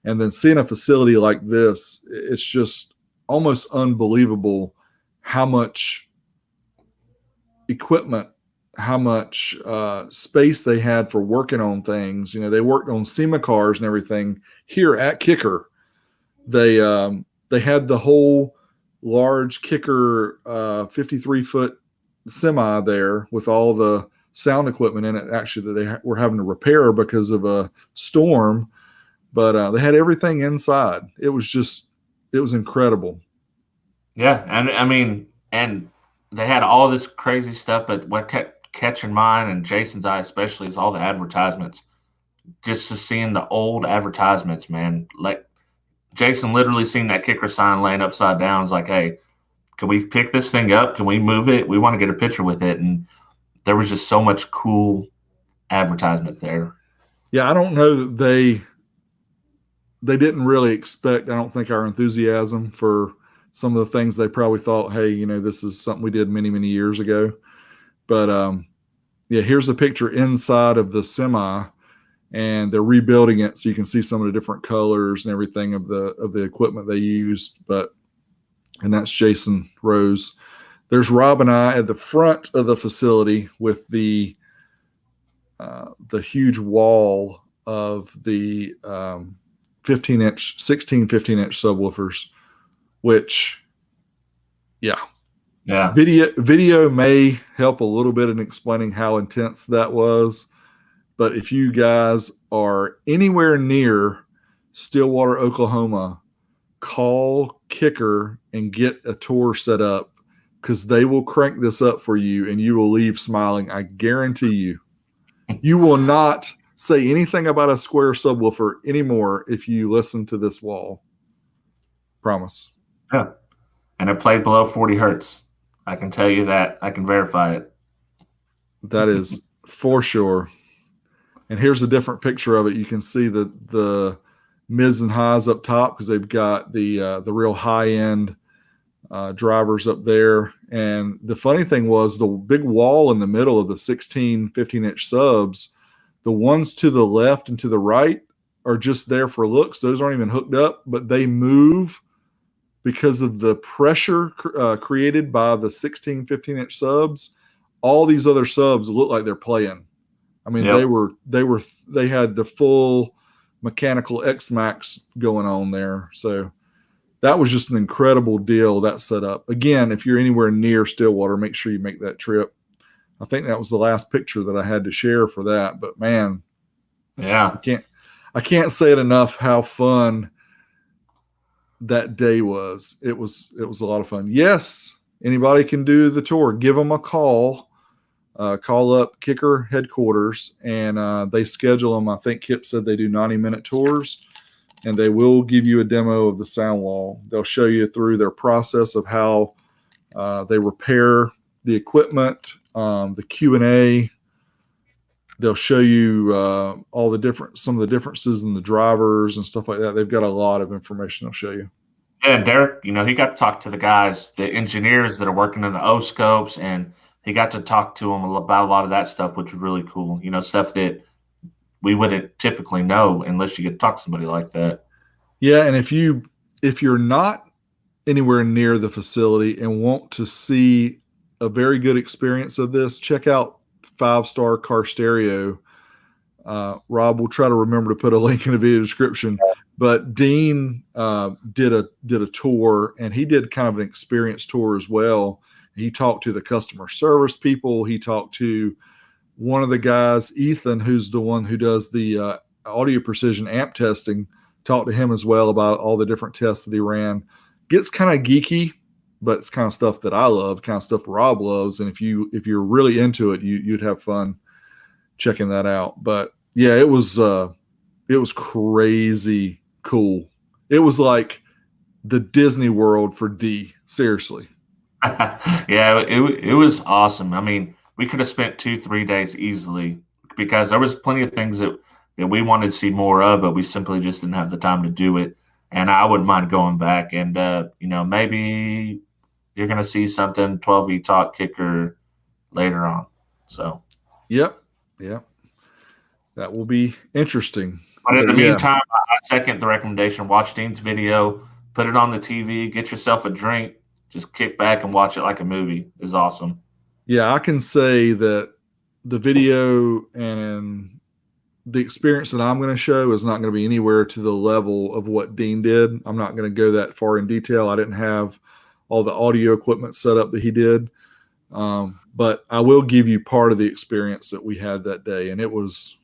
And then seeing a facility like this, it's just almost unbelievable how much equipment, how much space they had for working on things. You know, they worked on SEMA cars and everything here at Kicker. They had the whole large Kicker 53-foot semi there with all the sound equipment in it, actually, that they were having to repair because of a storm. But they had everything inside. It was incredible. Yeah, and I mean, and they had all this crazy stuff, but what kept catching mine and Jason's eye especially is all the advertisements. Just to seeing the old advertisements, man. Like Jason literally seen that Kicker sign laying upside down. It's like, hey, can we pick this thing up? Can we move it? We want to get a picture with it. And there was just so much cool advertisement there. Yeah, I don't know that they didn't really expect, I don't think, our enthusiasm for some of the things. They probably thought, hey, you know, this is something we did many, many years ago. But yeah, here's a picture inside of the semi, and they're rebuilding it so you can see some of the different colors and everything of the equipment they used. And that's Jason Rose. There's Rob and I at the front of the facility with the huge wall of the 15-inch, 16 15-inch subwoofers, which, yeah. Video may help a little bit in explaining how intense that was. But if you guys are anywhere near Stillwater, Oklahoma, call Kicker and get a tour set up, because they will crank this up for you and you will leave smiling. I guarantee you. You will not say anything about a square subwoofer anymore if you listen to this wall. Promise. Yeah. And it played below 40 hertz. I can tell you that. I can verify it. That is for sure. And here's a different picture of it. You can see the mids and highs up top, because they've got the real high-end drivers up there. And the funny thing was, the big wall in the middle of the 16 15-inch subs, the ones to the left and to the right are just there for looks. Those aren't even hooked up, but they move because of the pressure created by the 16 15-inch subs. All these other subs look like they're playing. I mean, yep. they had the full mechanical X-Max going on there. So that was just an incredible deal, that setup. Again, if you're anywhere near Stillwater, make sure you make that trip. I think that was the last picture that I had to share for that. But man, yeah, I can't say it enough how fun that day was. It was a lot of fun. Yes, anybody can do the tour. Give them a call. Call up Kicker headquarters, and they schedule them. I think Kip said they do 90-minute tours, and they will give you a demo of the sound wall. They'll show you through their process of how they repair the equipment, the Q&A. They'll show you some of the differences in the drivers and stuff like that. They've got a lot of information they'll show you. Yeah, and Derek, he got to talk to the guys, the engineers that are working in the O-scopes, and he got to talk to them about a lot of that stuff, which was really cool. Stuff that we wouldn't typically know unless you get to talk to somebody like that. Yeah, and if you're not anywhere near the facility and want to see a very good experience of this, check out 5-Star Car Stereo. Rob will try to remember to put a link in the video description. But Dean did a tour, and he did kind of an experience tour as well. He talked to the customer service people. He talked to one of the guys, Ethan, who's the one who does the audio precision amp testing. Talked to him as well about all the different tests that he ran. Gets kind of geeky, but it's kind of stuff that I love, kind of stuff Rob loves. And if you're really into it, you'd have fun checking that out. But yeah, it was crazy cool. It was like the Disney World for D. Seriously. Yeah, it was awesome. I mean, we could have spent 2-3 days easily, because there was plenty of things that we wanted to see more of, but we simply just didn't have the time to do it. and I wouldn't mind going back. And maybe you're going to see something 12V Talk kicker later on. So, Yep. That will be interesting. but in But the yeah, meantime, I second the recommendation. Watch Dean's video, put it on the TV, get yourself a drink, just kick back and watch it like a movie. It's awesome. yeah, I can say that the video and the experience that I'm going to show is not going to be anywhere to the level of what Dean did. I'm not going to go that far in detail. I didn't have all the audio equipment set up that he did. But I will give you part of the experience that we had that day, and it was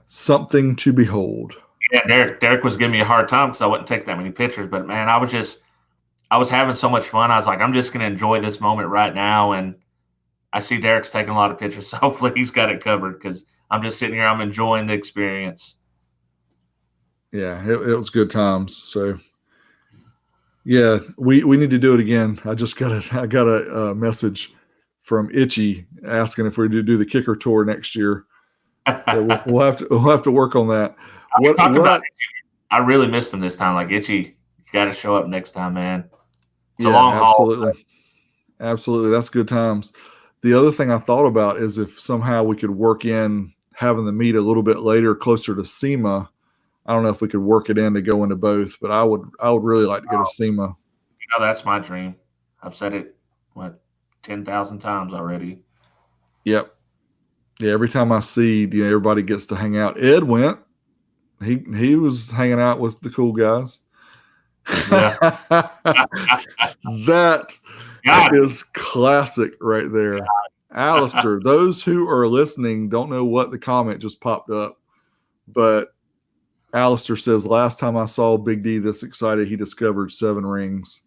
something to behold. Yeah, Derek was giving me a hard time because I wouldn't take that many pictures, but man, I was having so much fun. I was like, I'm just going to enjoy this moment right now. And I see Derek's taking a lot of pictures, so hopefully he's got it covered because I'm just sitting here. I'm enjoying the experience. Yeah, it was good times. So, yeah, we need to do it again. I got a message from Itchy asking if we do the kicker tour next year. So we'll have to work on that. I really missed him this time. Like Itchy, you got to show up next time, man. It's a long absolutely. haul. Absolutely. That's good times. The other thing I thought about is if somehow we could work in having the meet a little bit later, closer to SEMA. I don't know if we could work it in to go into both, but I would really like to go to SEMA. That's my dream. I've said it 10,000 times already. Yep. Yeah, every time I see, everybody gets to hang out. Ed went. He was hanging out with the cool guys. Yeah. That is classic right there. Alistair, those who are listening don't know what the comment just popped up, but Alistair says, last time I saw Big D this excited, he discovered 7 rings.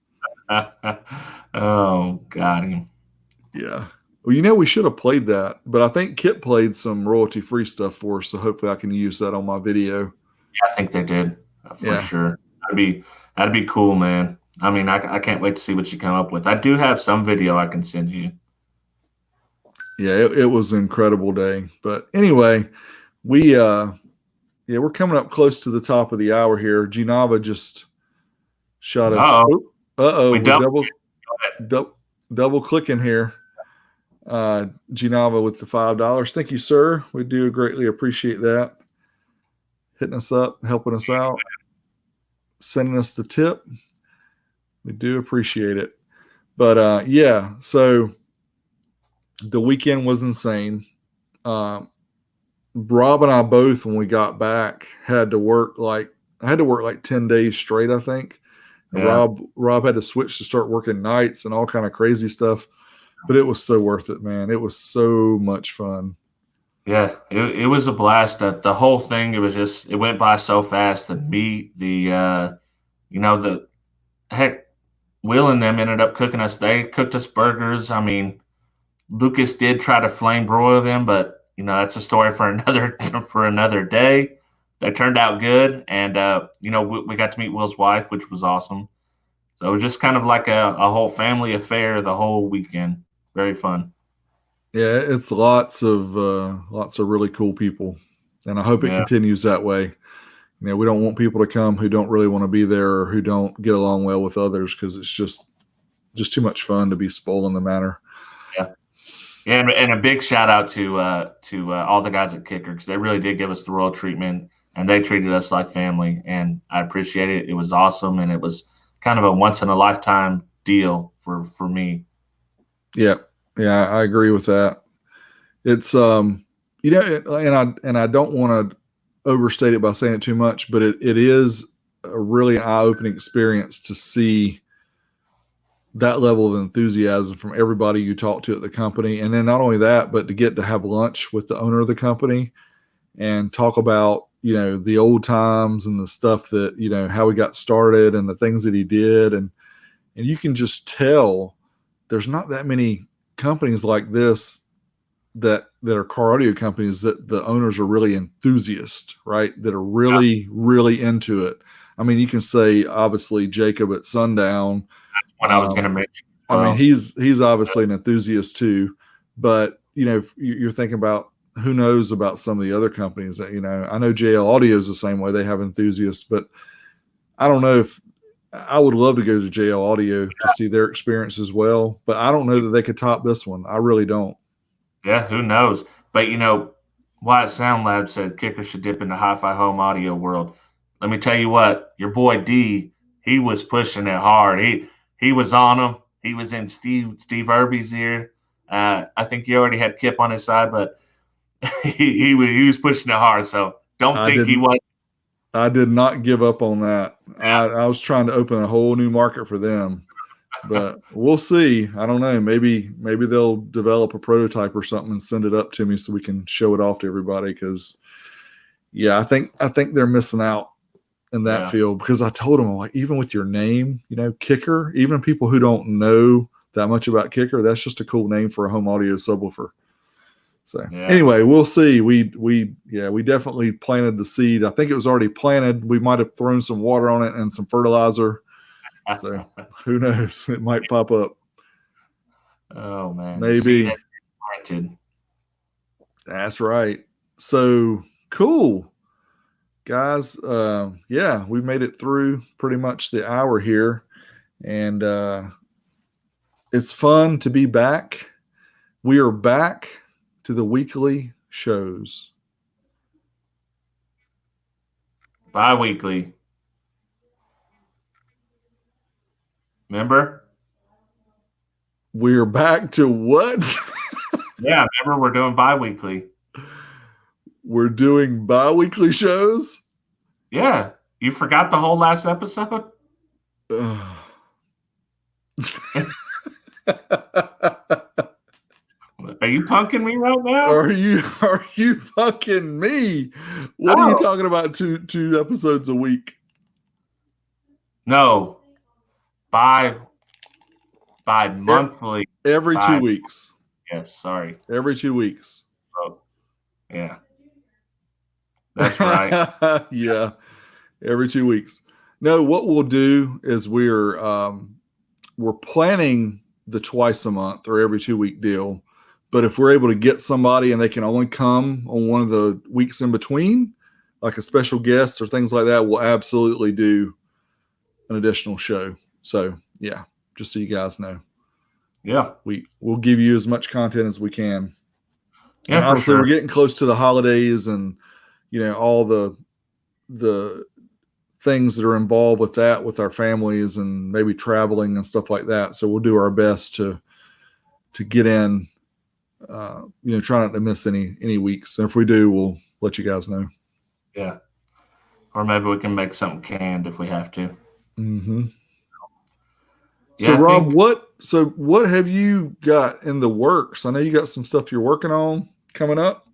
Oh, got him. Yeah. Well, we should have played that, but I think Kit played some royalty-free stuff for us, so hopefully I can use that on my video. Yeah, I think they did, for sure. That'd be cool, man. I mean, I can't wait to see what you come up with. I do have some video I can send you. Yeah, it was an incredible day. But anyway, we're coming up close to the top of the hour here. Genava just shot us. We're double clicking here. Genava with the $5. Thank you, sir. We do greatly appreciate that. Hitting us up, helping us out, sending us the tip. We do appreciate it. But so the weekend was insane. Rob and I both, when we got back, had to work like 10 days straight, I think. Yeah. Rob had to switch to start working nights and all kind of crazy stuff. But it was so worth it, man. It was so much fun. Yeah, it was a blast. The whole thing, it went by so fast. The meat, the heck, Will and them ended up cooking us. They cooked us burgers. I mean, Lucas did try to flame broil them, but that's a story for another day. They turned out good, and we got to meet Will's wife, which was awesome. So it was just kind of like a whole family affair the whole weekend. Very fun. Yeah, it's lots of really cool people, and I hope it continues that way. We don't want people to come who don't really want to be there or who don't get along well with others, because it's just too much fun to be spoiling the manor. Yeah, and a big shout out to all the guys at Kicker, because they really did give us the royal treatment, and they treated us like family, and I appreciate it. It was awesome, and it was kind of a once in a lifetime deal for me. Yeah, I agree with that. It's and I don't want to overstate it by saying it too much, but it is a really eye-opening experience to see that level of enthusiasm from everybody you talk to at the company. And then not only that, but to get to have lunch with the owner of the company and talk about, the old times and the stuff that, how he got started and the things that he did. And you can just tell there's not that many companies like this that are car audio companies that the owners are really enthusiasts, right? That are really, really into it. I mean, you can say obviously Jacob at Sundown. That's what I was going to mention. I mean, he's obviously an enthusiast too, but you're thinking about who knows about some of the other companies that, I know JL Audio is the same way. They have enthusiasts, but I don't know if I would love to go to JL Audio to see their experience as well, but I don't know that they could top this one. I really don't. Yeah, who knows? But Wyatt Sound Lab said kickers should dip into hi-fi home audio world. Let me tell you what, your boy D, he was pushing it hard. He was on him. He was in Steve Irby's ear. I think he already had Kip on his side, but he was pushing it hard. So don't I think he didn't. was. I did not give up on that. I was trying to open a whole new market for them, but we'll see. I don't know. Maybe they'll develop a prototype or something and send it up to me so we can show it off to everybody. Because yeah, I think they're missing out in that field, because I told them, like, even with your name, Kicker, even people who don't know that much about Kicker, that's just a cool name for a home audio subwoofer. So anyway, we'll see. We definitely planted the seed. I think it was already planted. We might have thrown some water on it and some fertilizer. So who knows? It might pop up. Oh man, maybe. That's right. So cool, guys. We made it through pretty much the hour here, and it's fun to be back. We are back to the weekly shows. Bi-weekly. Remember? We're back to what? Yeah, remember we're doing bi-weekly. We're doing bi-weekly shows? Yeah. You forgot the whole last episode? Are you punking me right now? Are you punking me? What are you talking about? Two episodes a week? No. Bi-monthly. Every 2 weeks. Yes, sorry. Every 2 weeks. Oh, yeah. That's right. Yeah. Every 2 weeks. No, what we'll do is we're planning the twice a month or every 2 week deal. But if we're able to get somebody and they can only come on one of the weeks in between, like a special guest or things like that, we'll absolutely do an additional show. So yeah, just so you guys know. Yeah. We'll give you as much content as we can. Yeah, and obviously we're getting close to the holidays and all the things that are involved with that, with our families and maybe traveling and stuff like that. So we'll do our best to get in, try not to miss any weeks. And if we do, we'll let you guys know. Yeah. Or maybe we can make something canned if we have to. Mm-hmm. Yeah, so Rob, what have you got in the works? I know you got some stuff you're working on coming up.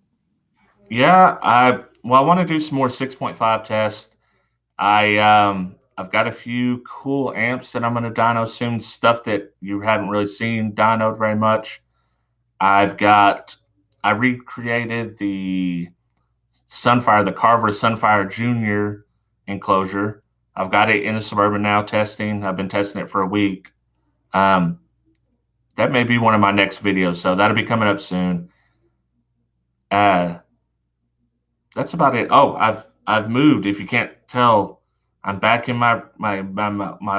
Yeah, I want to do some more 6.5 tests. I've got a few cool amps that I'm going to dyno soon, stuff that you haven't really seen dynoed very much. I recreated the Sunfire, the Carver Sunfire Junior enclosure. I've got it in the Suburban now testing. I've been testing it for a week. That may be one of my next videos, so that'll be coming up soon. That's about it. Oh, I've moved. If you can't tell, I'm back in my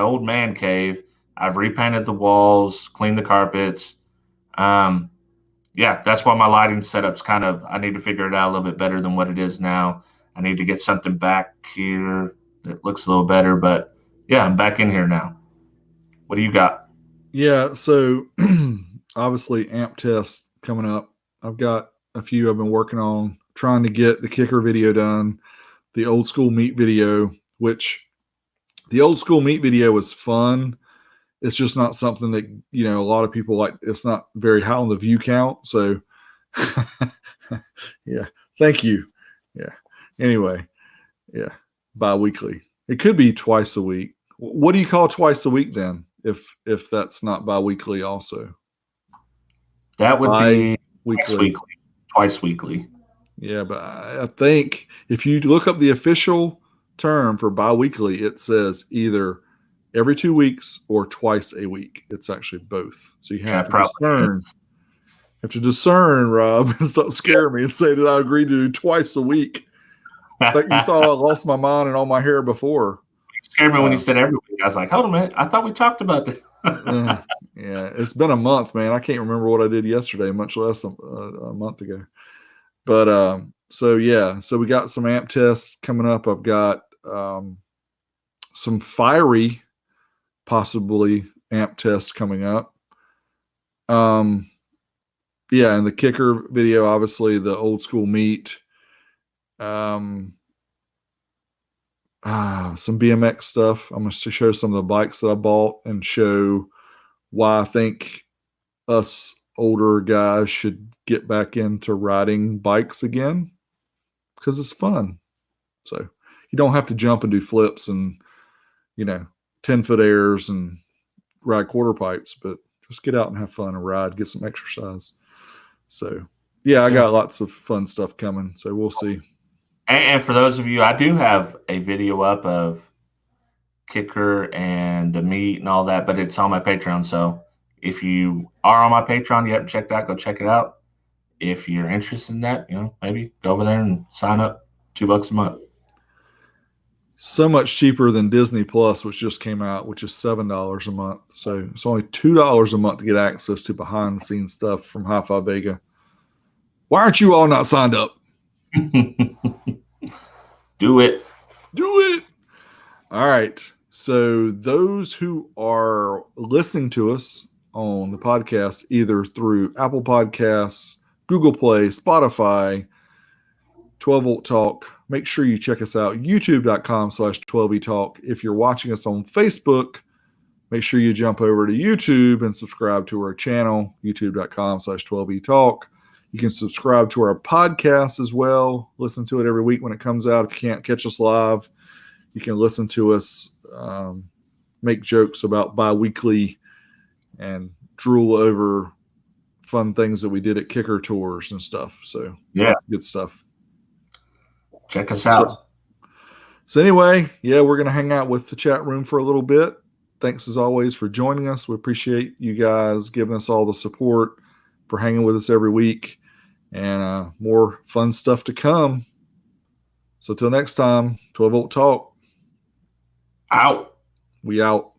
old man cave. I've repainted the walls, cleaned the carpets. Yeah, that's why my lighting setup's I need to figure it out a little bit better than what it is now. I need to get something back here that looks a little better, but yeah, I'm back in here now. What do you got? Yeah, so obviously amp tests coming up. I've got a few I've been working on, trying to get the Kicker video done, the old school meet video, which the old school meet video was fun. It's just not something that, a lot of people like. It's not very high on the view count. So yeah, thank you. Yeah. Anyway, yeah, bi-weekly. It could be twice a week. What do you call twice a week then? If that's not bi-weekly also? That would be twice weekly. Yeah, but I think if you look up the official term for bi-weekly, it says either every 2 weeks or twice a week. It's actually both. So you have to discern. Have to discern, Rob, and stop scaring me and say that I agreed to do twice a week. I think you thought I lost my mind and all my hair before. scared me when you said every week. I was like, hold on a minute. I thought we talked about this. Yeah, it's been a month, man. I can't remember what I did yesterday, much less a month ago. But so we got some amp tests coming up. I've got some fiery, possibly amp tests coming up. And the kicker video, obviously the old school meet. Some BMX stuff. I'm going to show some of the bikes that I bought and show why I think us older guys should get back into riding bikes again, because it's fun. So you don't have to jump and do flips and 10-foot airs and ride quarter pipes, but just get out and have fun and ride, get some exercise. So I got lots of fun stuff coming, so we'll see. And for those of you, I do have a video up of kicker and the meet and all that, but it's on my Patreon. So if you are on my Patreon, you haven't checked that, go check it out. If you're interested in that, maybe go over there and sign up. $2 a month. So much cheaper than Disney Plus, which just came out, which is $7 a month. So it's only $2 a month to get access to behind the scenes stuff from HiFiVega. Why aren't you all not signed up? Do it. All right. So those who are listening to us on the podcast, either through Apple Podcasts, Google Play, Spotify, 12 Volt Talk, make sure you check us out, youtube.com/12V Talk. If you're watching us on Facebook, make sure you jump over to YouTube and subscribe to our channel, youtube.com/12V Talk. You can subscribe to our podcast as well. Listen to it every week when it comes out. If you can't catch us live, you can listen to us make jokes about bi-weekly and drool over fun things that we did at kicker tours and stuff. So good stuff. Check us out. So anyway, we're going to hang out with the chat room for a little bit. Thanks as always for joining us. We appreciate you guys giving us all the support, for hanging with us every week, and more fun stuff to come. So till next time, 12 Volt Talk. Out. We out.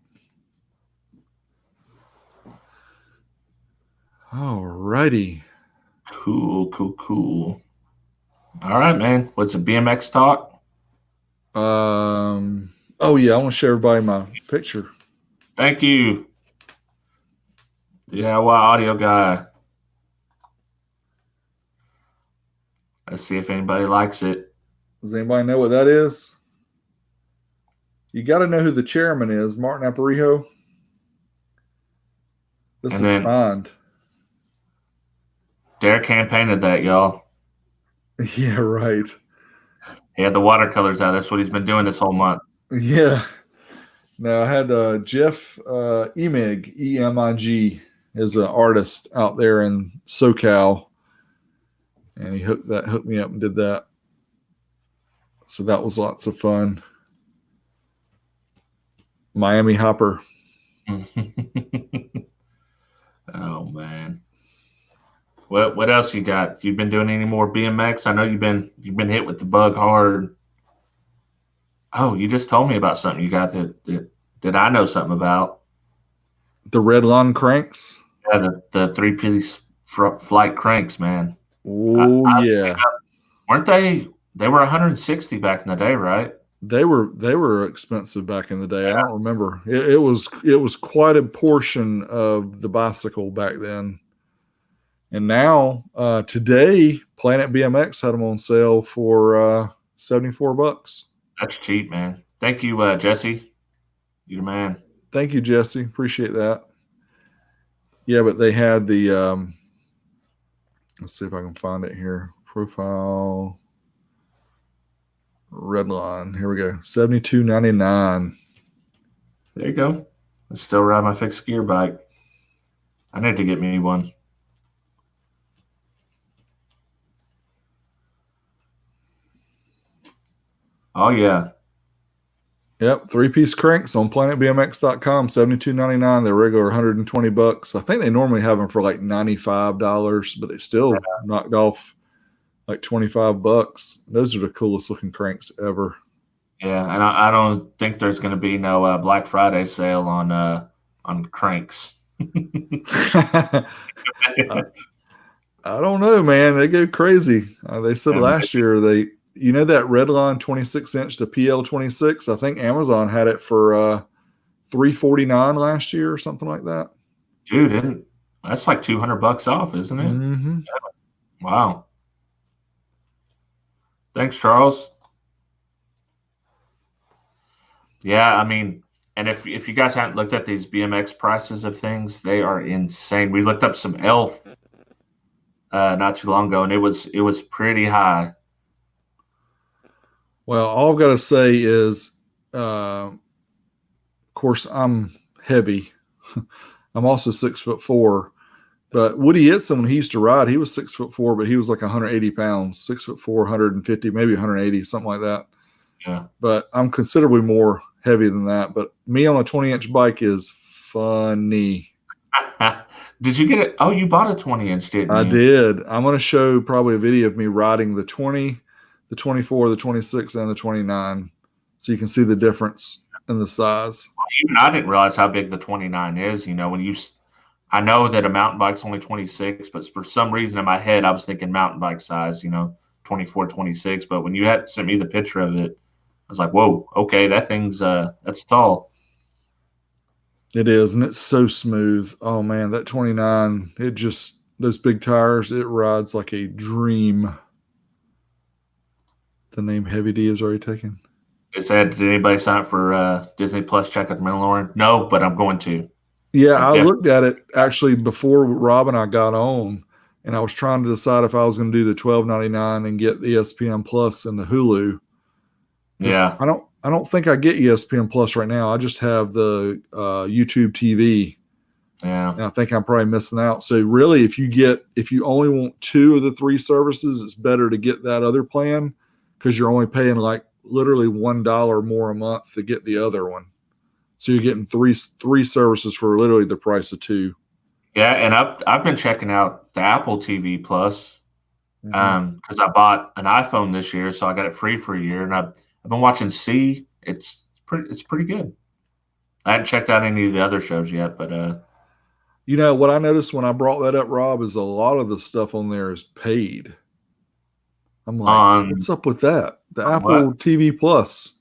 All righty. Cool. All right, man. What's a BMX talk? I want to show everybody my picture. Thank you. DIY audio guy. Let's see if anybody likes it. Does anybody know what that is? You got to know who the chairman is, Martin Aparijo. This is signed. Derek hand painted that, y'all. Yeah, right. He had the watercolors out. That's what he's been doing this whole month. Yeah. Now, I had Jeff Emig, E-M-I-G, is an artist out there in SoCal. And he hooked me up and did that. So that was lots of fun. Miami Hopper. Oh, man. What else you got? You been doing any more BMX? I know you've been hit with the bug hard. Oh, you just told me about something you got that I know something about. The red line cranks? Yeah, the 3-piece flight cranks, man. Oh, yeah. Weren't they? They were 160 back in the day, right? They were expensive back in the day. Yeah. I don't remember. It was quite a portion of the bicycle back then. And now, today, Planet BMX had them on sale for $74. That's cheap, man. Thank you, Jesse. You're the man. Thank you, Jesse. Appreciate that. Yeah, but they had the let's see if I can find it here. Profile red line. Here we go. $72.99. There you go. I still ride my fixed gear bike. I need to get me one. Oh, yeah. Yep, 3-piece cranks on planetbmx.com, $72.99. They're regular $120. I think they normally have them for like $95, but they still knocked off like $25. Those are the coolest looking cranks ever. Yeah, and I don't think there's going to be no Black Friday sale on cranks. I don't know, man. They go crazy. They said And last year that Redline 26-inch to PL26. I think Amazon had it for $349 last year or something like that. dude, that's like $200 off, isn't it? Mm-hmm. Wow. Thanks, Charles. Yeah, I mean, and if you guys haven't looked at these BMX prices of things, they are insane. We looked up some Elf not too long ago, and it was pretty high. Well, all I've got to say is, of course, I'm heavy. I'm also 6'4". But Woody Itson, when he used to ride, he was 6'4", but he was like 180 pounds, 6'4", 150, maybe 180, something like that. Yeah. But I'm considerably more heavy than that. But me on a 20-inch bike is funny. Did you get it? Oh, you bought a 20-inch, didn't I you? did. I'm going to show probably a video of me riding the 20, the 24, the 26, and the 29, so you can see the difference in the size. Even I didn't realize how big the 29 is. I know that a mountain bike's only 26, but for some reason in my head, I was thinking mountain bike size, 24, 26. But when you had sent me the picture of it, I was like, whoa, okay, that's tall. It is, and it's so smooth. Oh man, that 29, those big tires, it rides like a dream. The name Heavy D is already taken. It said, did anybody sign up for Disney Plus check out the Mandalorian? No, but I'm going to. Yeah, I looked at it actually before Rob and I got on, and I was trying to decide if I was going to do the $12.99 and get the ESPN Plus and the Hulu. Yeah. I don't think I get ESPN Plus right now. I just have the YouTube TV. Yeah. And I think I'm probably missing out. So really, if you only want 2 of the 3 services, it's better to get that other plan, because you're only paying like literally $1 more a month to get the other one. So you're getting three services for literally the price of 2. Yeah, and I've been checking out the Apple TV Plus because I bought an iPhone this year, so I got it free for a year, and I've been watching C. It's pretty good. I hadn't checked out any of the other shows yet, but what I noticed when I brought that up, Rob, is a lot of the stuff on there is paid. I'm like, what's up with that? The Apple what? TV Plus.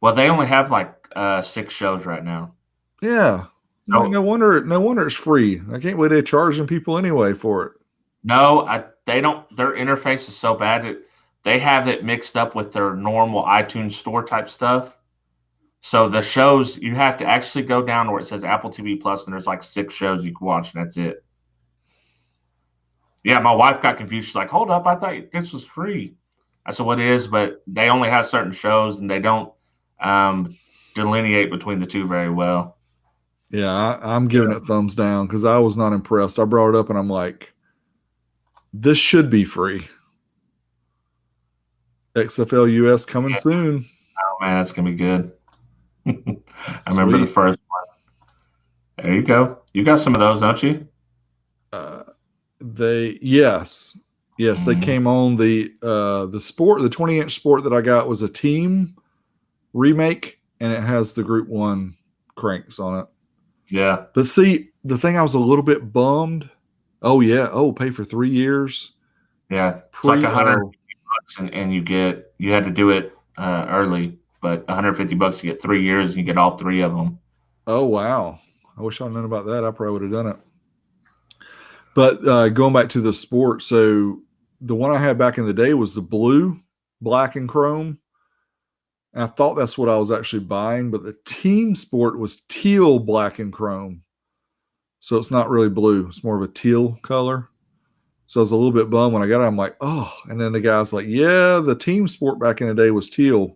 Well, they only have like 6 shows right now. Yeah. So, No wonder it's free. I can't believe they're charging people anyway for it. no, they don't. Their interface is so bad. They have it mixed up with their normal iTunes store type stuff. So the shows, you have to actually go down where it says Apple TV Plus, and there's like 6 shows you can watch, and that's it. Yeah, my wife got confused. She's like, "Hold up, I thought this was free." I said, "What it is?" But they only have certain shows, and they don't delineate between the two very well. Yeah, I'm giving it thumbs down because I was not impressed. I brought it up and I'm like, this should be free. XFL US coming soon. Oh man, that's gonna be good. I remember the first one. There you go. You got some of those, don't you? Yes, they came on the sport. The 20-inch sport that I got was a team remake, and it has the Group 1 cranks on it. Yeah. But see, the thing I was a little bit bummed. Oh yeah. Oh, pay for 3 years. Yeah. It's like $150, and you had to do it early, but $150 to get 3 years, and you get all 3 of them. Oh wow. I wish I'd known about that. I probably would have done it. But going back to the sport, so the one I had back in the day was the blue, black, and chrome. And I thought that's what I was actually buying, but the team sport was teal, black, and chrome. So it's not really blue. It's more of a teal color. So I was a little bit bummed when I got it. I'm like, oh. And then the guy's like, yeah, the team sport back in the day was teal,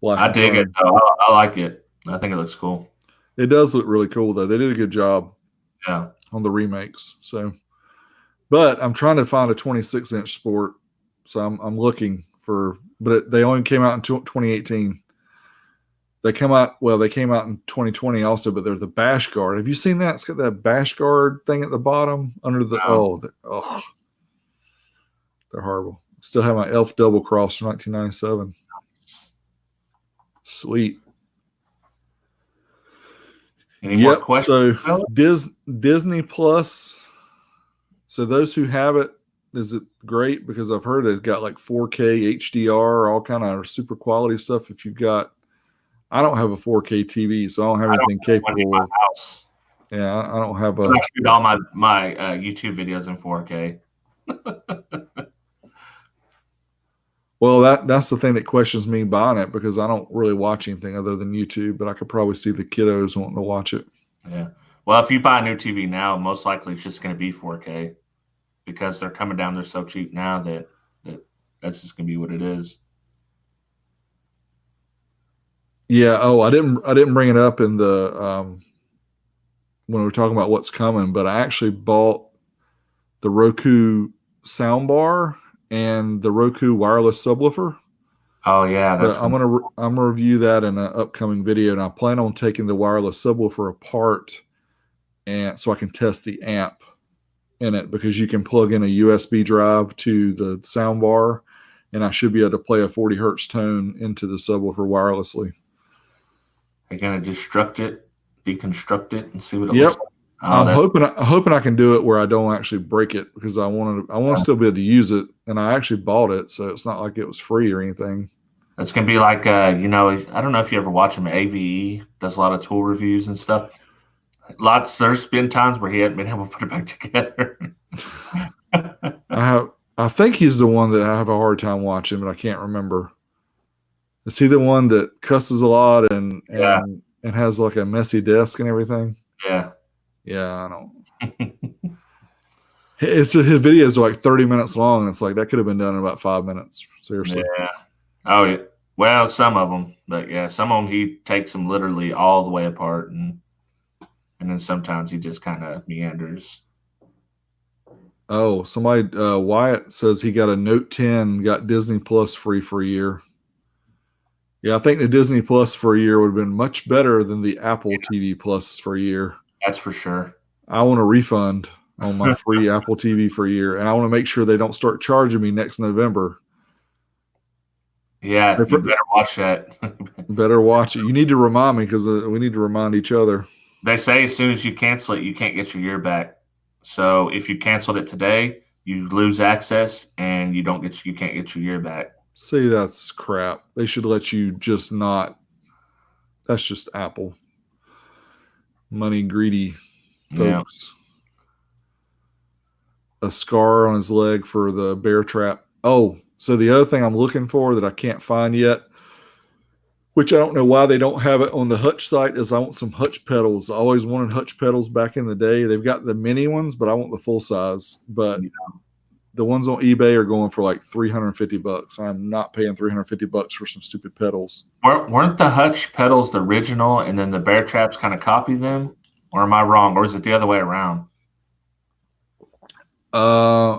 black, I and dig chrome. it. I like it. I think it looks cool. It does look really cool, though. They did a good job on the remakes. So, but I'm trying to find a 26-inch sport. So I'm looking for, but they only came out in 2018. They came out in 2020 also, but they're the bash guard. Have you seen that? It's got that bash guard thing at the bottom under the, they're horrible. Still have my Elf double cross from 1997. Sweet. Any more questions? So Disney Plus. So those who have it, is it great? Because I've heard it's got like 4K HDR, all kind of super quality stuff. If you've got, I don't have a 4K TV, so I don't have anything capable of. House. Yeah, I don't have a. I shoot all my YouTube videos in 4K. Well, that's the thing that questions me buying it, because I don't really watch anything other than YouTube, but I could probably see the kiddos wanting to watch it. Yeah. Well, if you buy a new TV now, most likely it's just going to be 4K, because they're coming down. They're so cheap now that that's just going to be what it is. Yeah. Oh, I didn't bring it up in the when we were talking about what's coming, but I actually bought the Roku soundbar and the Roku wireless subwoofer. Oh yeah, that's. I'm gonna review that in an upcoming video, and I plan on taking the wireless subwoofer apart, and so I can test the amp in it, because you can plug in a USB drive to the soundbar, and I should be able to play a 40 hertz tone into the subwoofer wirelessly. You're gonna deconstruct it, and see what it looks like. I'm hoping I can do it where I don't actually break it, because I want to still be able to use it, and I actually bought it, so it's not like it was free or anything. It's gonna be like I don't know if you ever watch him. AVE does a lot of tool reviews and stuff. There's been times where he hasn't been able to put it back together. I think he's the one that I have a hard time watching, but I can't remember. Is he the one that cusses a lot and has like a messy desk and everything? Yeah. Yeah, I don't. His videos are like 30 minutes long, and it's like that could have been done in about 5 minutes. Seriously. Yeah. Oh yeah. Well, some of them, but yeah, some of them he takes them literally all the way apart, and then sometimes he just kind of meanders. Oh, somebody, Wyatt says he got a Note 10, got Disney Plus free for a year. Yeah, I think the Disney Plus for a year would have been much better than the Apple TV Plus for a year. That's for sure. I want a refund on my free Apple TV for a year, and I want to make sure they don't start charging me next November. Yeah, you better watch that. Better watch it. You need to remind me, because we need to remind each other. They say as soon as you cancel it, you can't get your year back. So if you canceled it today, you lose access, and you can't get your year back. See, that's crap. They should let you just not. That's just Apple. Money greedy folks. Yeah. A scar on his leg for the bear trap. Oh, so the other thing I'm looking for that I can't find yet, which I don't know why they don't have it on the Hutch site, is I want some Hutch pedals. I always wanted Hutch pedals back in the day. They've got the mini ones, but I want the full size. But the ones on eBay are going for like $350. I'm not paying $350 for some stupid pedals. Weren't the Hutch pedals the original, and then the bear traps kind of copy them? Or am I wrong? Or is it the other way around?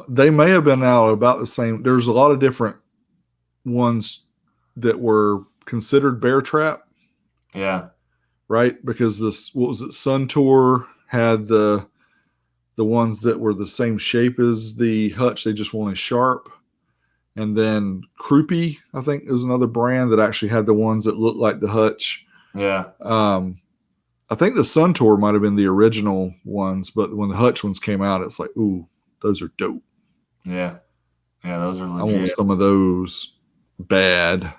They may have been out about the same. There's a lot of different ones that were considered bear trap. Yeah. Right? Because what was it? Sun Tour had the ones that were the same shape as the Hutch. They just weren't as sharp. And then Croupy, I think, is another brand that actually had the ones that looked like the Hutch. Yeah. I think the Sun Tour might have been the original ones, but when the Hutch ones came out, it's like, ooh, those are dope. Yeah. Yeah, those are legit. I want some of those bad.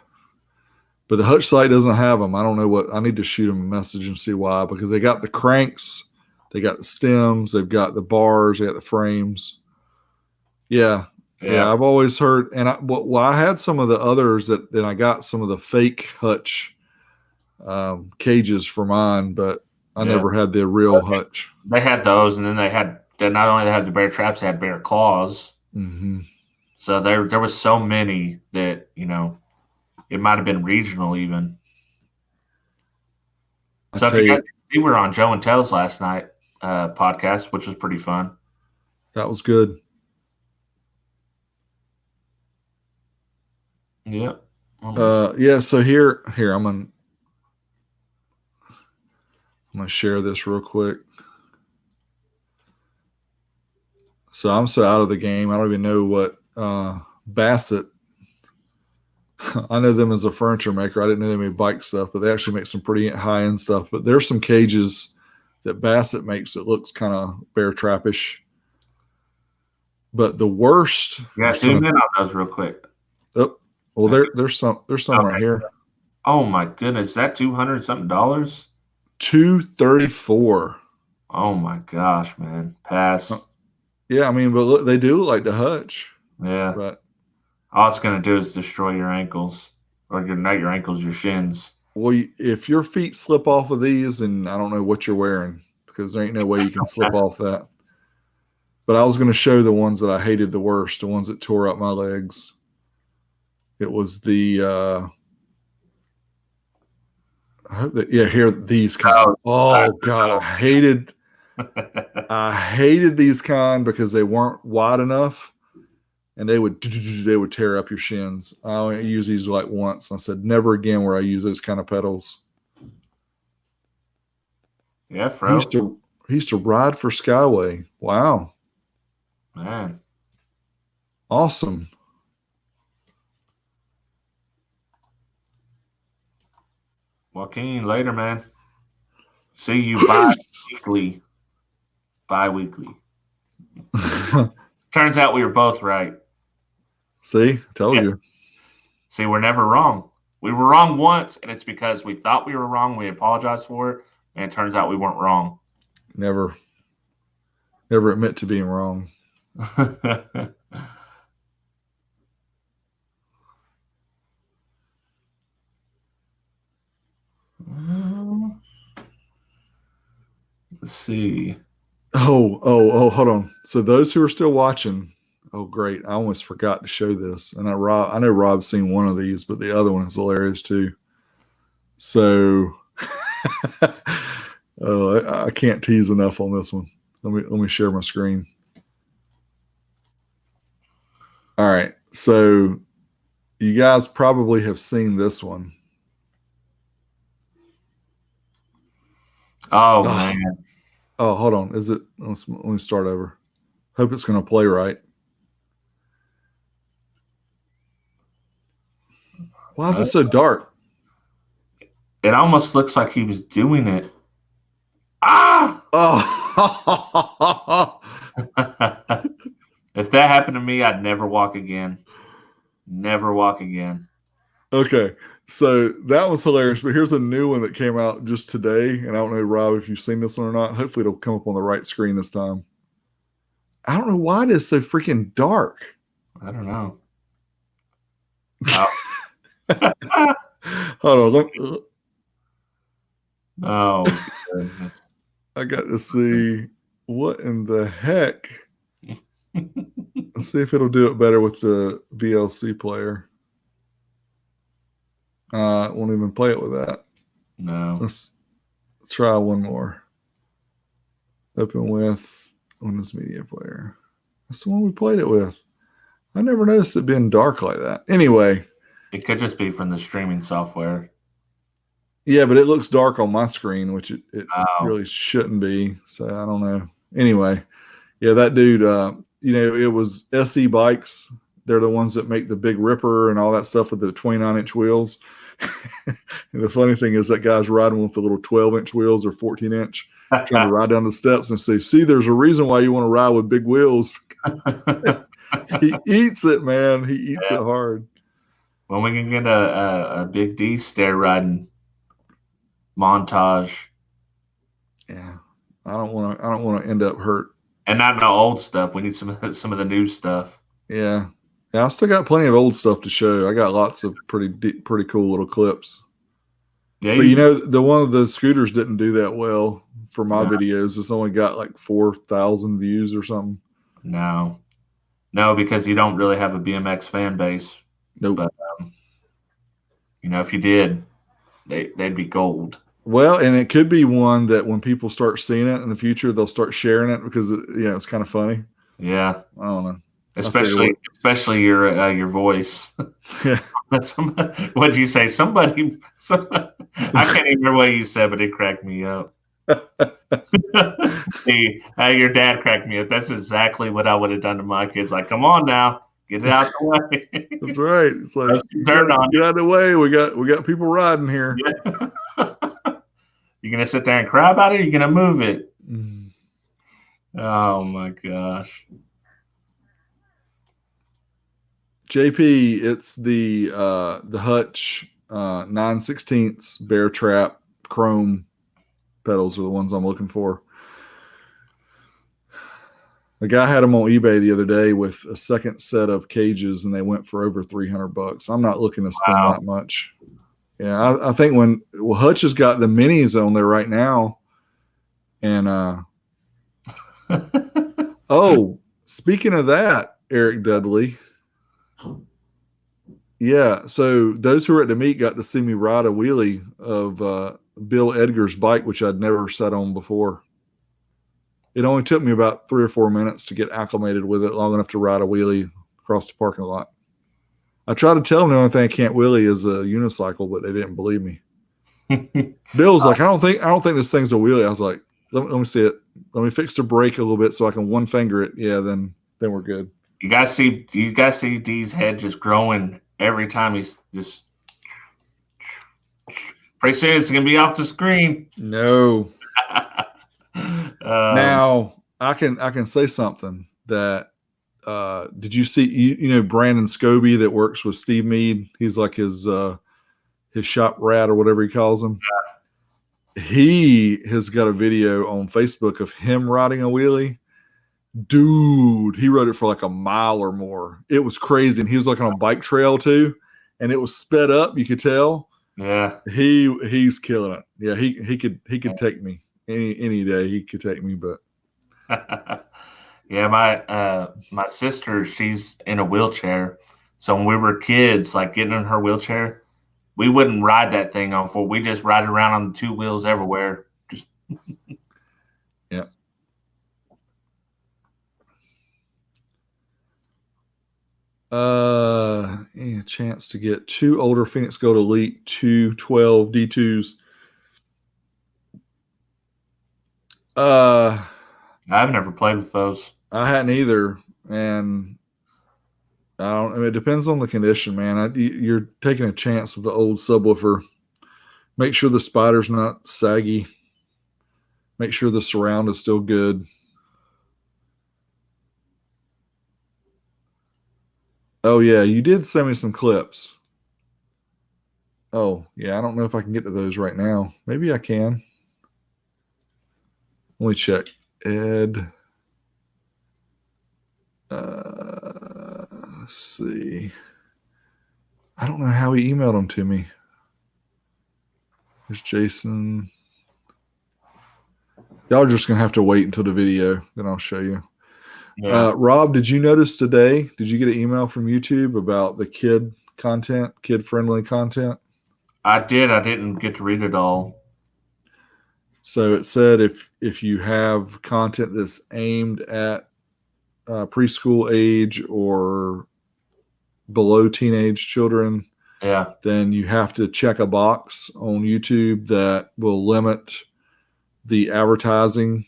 But the Hutch site doesn't have them. I don't know what. I need to shoot them a message and see why, because they got the cranks, they got the stems, they've got the bars, they got the frames. Yeah. I've always heard, and I had some of the others that I got some of the fake Hutch cages for mine, but I never had the real Hutch. They had those, and then they not only had the bear traps, they had bear claws. Mm-hmm. So there was so many that it might have been regional even. So we were on Joe and Tell's last night podcast, which was pretty fun. That was good. Yeah. So here I'm gonna share this real quick. So I'm so out of the game, I don't even know what Bassett I know them as a furniture maker. I didn't know they made bike stuff, but they actually make some pretty high-end stuff. But there's some cages that Bassett makes that looks kind of bear trappish. But the worst. Yeah, zoom in on those real quick. Oh, well, there's some right here. Oh my goodness, that $200 something? $234. Oh my gosh, man, pass. Yeah, I mean, but look, they do look like the Hutch. Yeah, but all it's gonna do is destroy your ankles, or not your ankles, your shins. Well, if your feet slip off of these, and I don't know what you're wearing, because there ain't no way you can slip off that. But I was going to show the ones that I hated the worst, the ones that tore up my legs. It was the, I hope that, yeah, here, these kind. Oh God, I hated these kind because they weren't wide enough, and they would tear up your shins. I only used these like once. I said never again where I use those kind of pedals. Yeah, Fro. He used to ride for Skyway. Wow. Man. Awesome. Joaquin, later, man. See you bi-weekly. Bi-weekly. Turns out we were both right. See? Told you. See, we're never wrong. We were wrong once, and it's because we thought we were wrong. We apologized for it, and it turns out we weren't wrong. Never admit to being wrong. Let's see. Oh, hold on. So those who are still watching, oh great. I almost forgot to show this. And I know Rob's seen one of these, but the other one is hilarious too. So I can't tease enough on this one. Let me share my screen. All right. So you guys probably have seen this one. Oh man. Oh, hold on. Is it? Let me start over. Hope it's going to play right. Why is it so dark? It almost looks like he was doing it. Ah! Oh. If that happened to me, I'd never walk again. Never walk again. Okay. So that was hilarious. But here's a new one that came out just today. And I don't know, Rob, if you've seen this one or not. Hopefully it'll come up on the right screen this time. I don't know why it is so freaking dark. I don't know. Hold on. Oh, goodness. I got to see what in the heck. Let's see if it'll do it better with the VLC player. It won't even play it with that. No. Let's try one more. Open with Windows Media Player. That's the one we played it with. I never noticed it being dark like that. Anyway. It could just be from the streaming software. Yeah, but it looks dark on my screen, which it really shouldn't be. So I don't know. Anyway, yeah, that dude, it was SE Bikes. They're the ones that make the Big Ripper and all that stuff with the 29-inch wheels. And the funny thing is that guy's riding with the little 12-inch wheels or 14-inch, trying to ride down the steps and say, see, there's a reason why you want to ride with big wheels. He eats it, man. He eats it hard. When we can get a Big D stair riding montage. Yeah. I don't want to end up hurt. And not no old stuff. We need some of the new stuff. Yeah. Yeah, I still got plenty of old stuff to show. I got lots of pretty cool little clips. Yeah, but the one of the scooters didn't do that well for my videos. It's only got like 4,000 views or something. No, because you don't really have a BMX fan base. Nope. But if you did, they'd be gold. Well, and it could be one that when people start seeing it in the future, they'll start sharing it because it's kind of funny. Yeah, I don't know. Especially your voice. Yeah. What did you say? Somebody I can't even remember what you said, but it cracked me up. See, your dad cracked me up. That's exactly what I would have done to my kids. Like, come on now, Get it out the way. That's right. It's like Dirt on get out of the way. We got people riding here. Yeah. You gonna sit there and cry about it, or you gonna move it? Mm. Oh my gosh. JP, it's the Hutch 9/16 Bear Trap chrome pedals are the ones I'm looking for. The guy had them on eBay the other day with a second set of cages, and they went for over $300. I'm not looking to spend that much. Yeah, I think Hutch has got the minis on there right now, and oh, speaking of that, Eric Dudley. Yeah, so those who were at the meet got to see me ride a wheelie of Bill Edgar's bike, which I'd never sat on before. It only took me about 3 or 4 minutes to get acclimated with it, long enough to ride a wheelie across the parking lot. I tried to tell them the only thing I can't wheelie is a unicycle, but they didn't believe me. Bill's like, I don't think this thing's a wheelie. I was like, let me see it. Let me fix the brake a little bit so I can one finger it. Yeah, then we're good. You guys see D's head just growing every time he's just. Pretty soon it's gonna be off the screen. No. Now I can say something that did you see you know Brandon Scobie that works with Steve Mead? He's like his shop rat or whatever he calls him. Yeah. He has got a video on Facebook of him riding a wheelie. Dude, he rode it for like a mile or more. It was crazy, and he was like on a bike trail too, and it was sped up. You could tell. Yeah, he's killing it. Yeah, he could take me any day. He could take me, but yeah, my sister, she's in a wheelchair. So when we were kids, like getting in her wheelchair, we wouldn't ride that thing on four. We just ride around on the two wheels everywhere. Just yeah. Any chance to get 2 older Phoenix Gold Elite 212 D2s? I've never played with those. I hadn't either, and I mean, it depends on the condition, man. You're taking a chance with the old subwoofer. Make sure the spider's not saggy. Make sure the surround is still good. Oh, yeah, you did send me some clips. Oh, yeah, I don't know if I can get to those right now. Maybe I can. Let me check. Ed. Let's see. I don't know how he emailed them to me. There's Jason. Y'all are just going to have to wait until the video, then I'll show you. Yeah. Rob, did you notice today, did you get an email from YouTube about the kid-friendly content? I did. I didn't get to read it all. So it said if you have content that's aimed at preschool age or below teenage children, yeah, then you have to check a box on YouTube that will limit the advertising.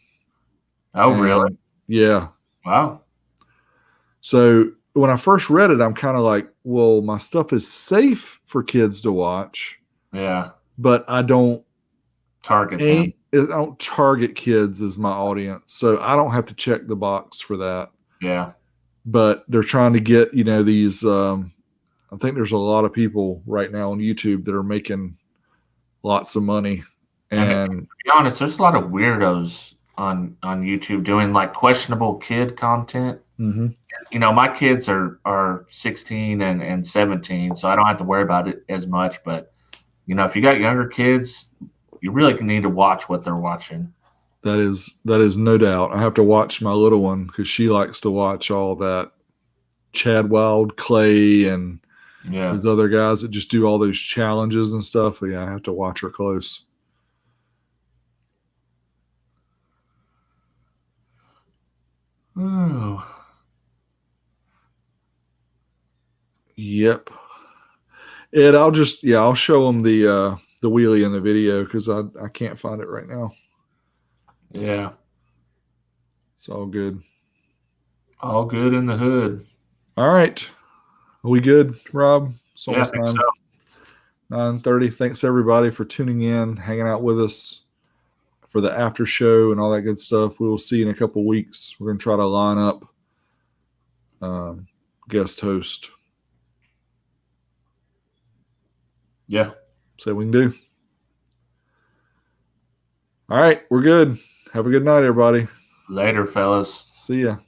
Oh, really? Yeah. Wow. So when I first read it, I'm kind of like, well, my stuff is safe for kids to watch. Yeah. But I don't target them. I don't target kids as my audience. So I don't have to check the box for that. Yeah. But they're trying to get, these I think there's a lot of people right now on YouTube that are making lots of money. And to be honest, there's a lot of weirdos on YouTube doing like questionable kid content. Mm-hmm. My kids are 16 and 17, so I don't have to worry about it as much. But, if you got younger kids, you really need to watch what they're watching. That is no doubt. I have to watch my little one because she likes to watch all that Chad Wild, Clay, and those other guys that just do all those challenges and stuff. But yeah, I have to watch her close. Oh. Yep. Ed, I'll show them the wheelie in the video because I can't find it right now. Yeah. It's all good. All good in the hood. All right. Are we good, Rob? It's Yeah, I almost think so. 9:30. Thanks everybody for tuning in, hanging out with us for the after show and all that good stuff. We will see you in a couple weeks. We're going to try to line up guest host. Yeah. See what we can do. All right, we're good. Have a good night, everybody. Later, fellas. See ya.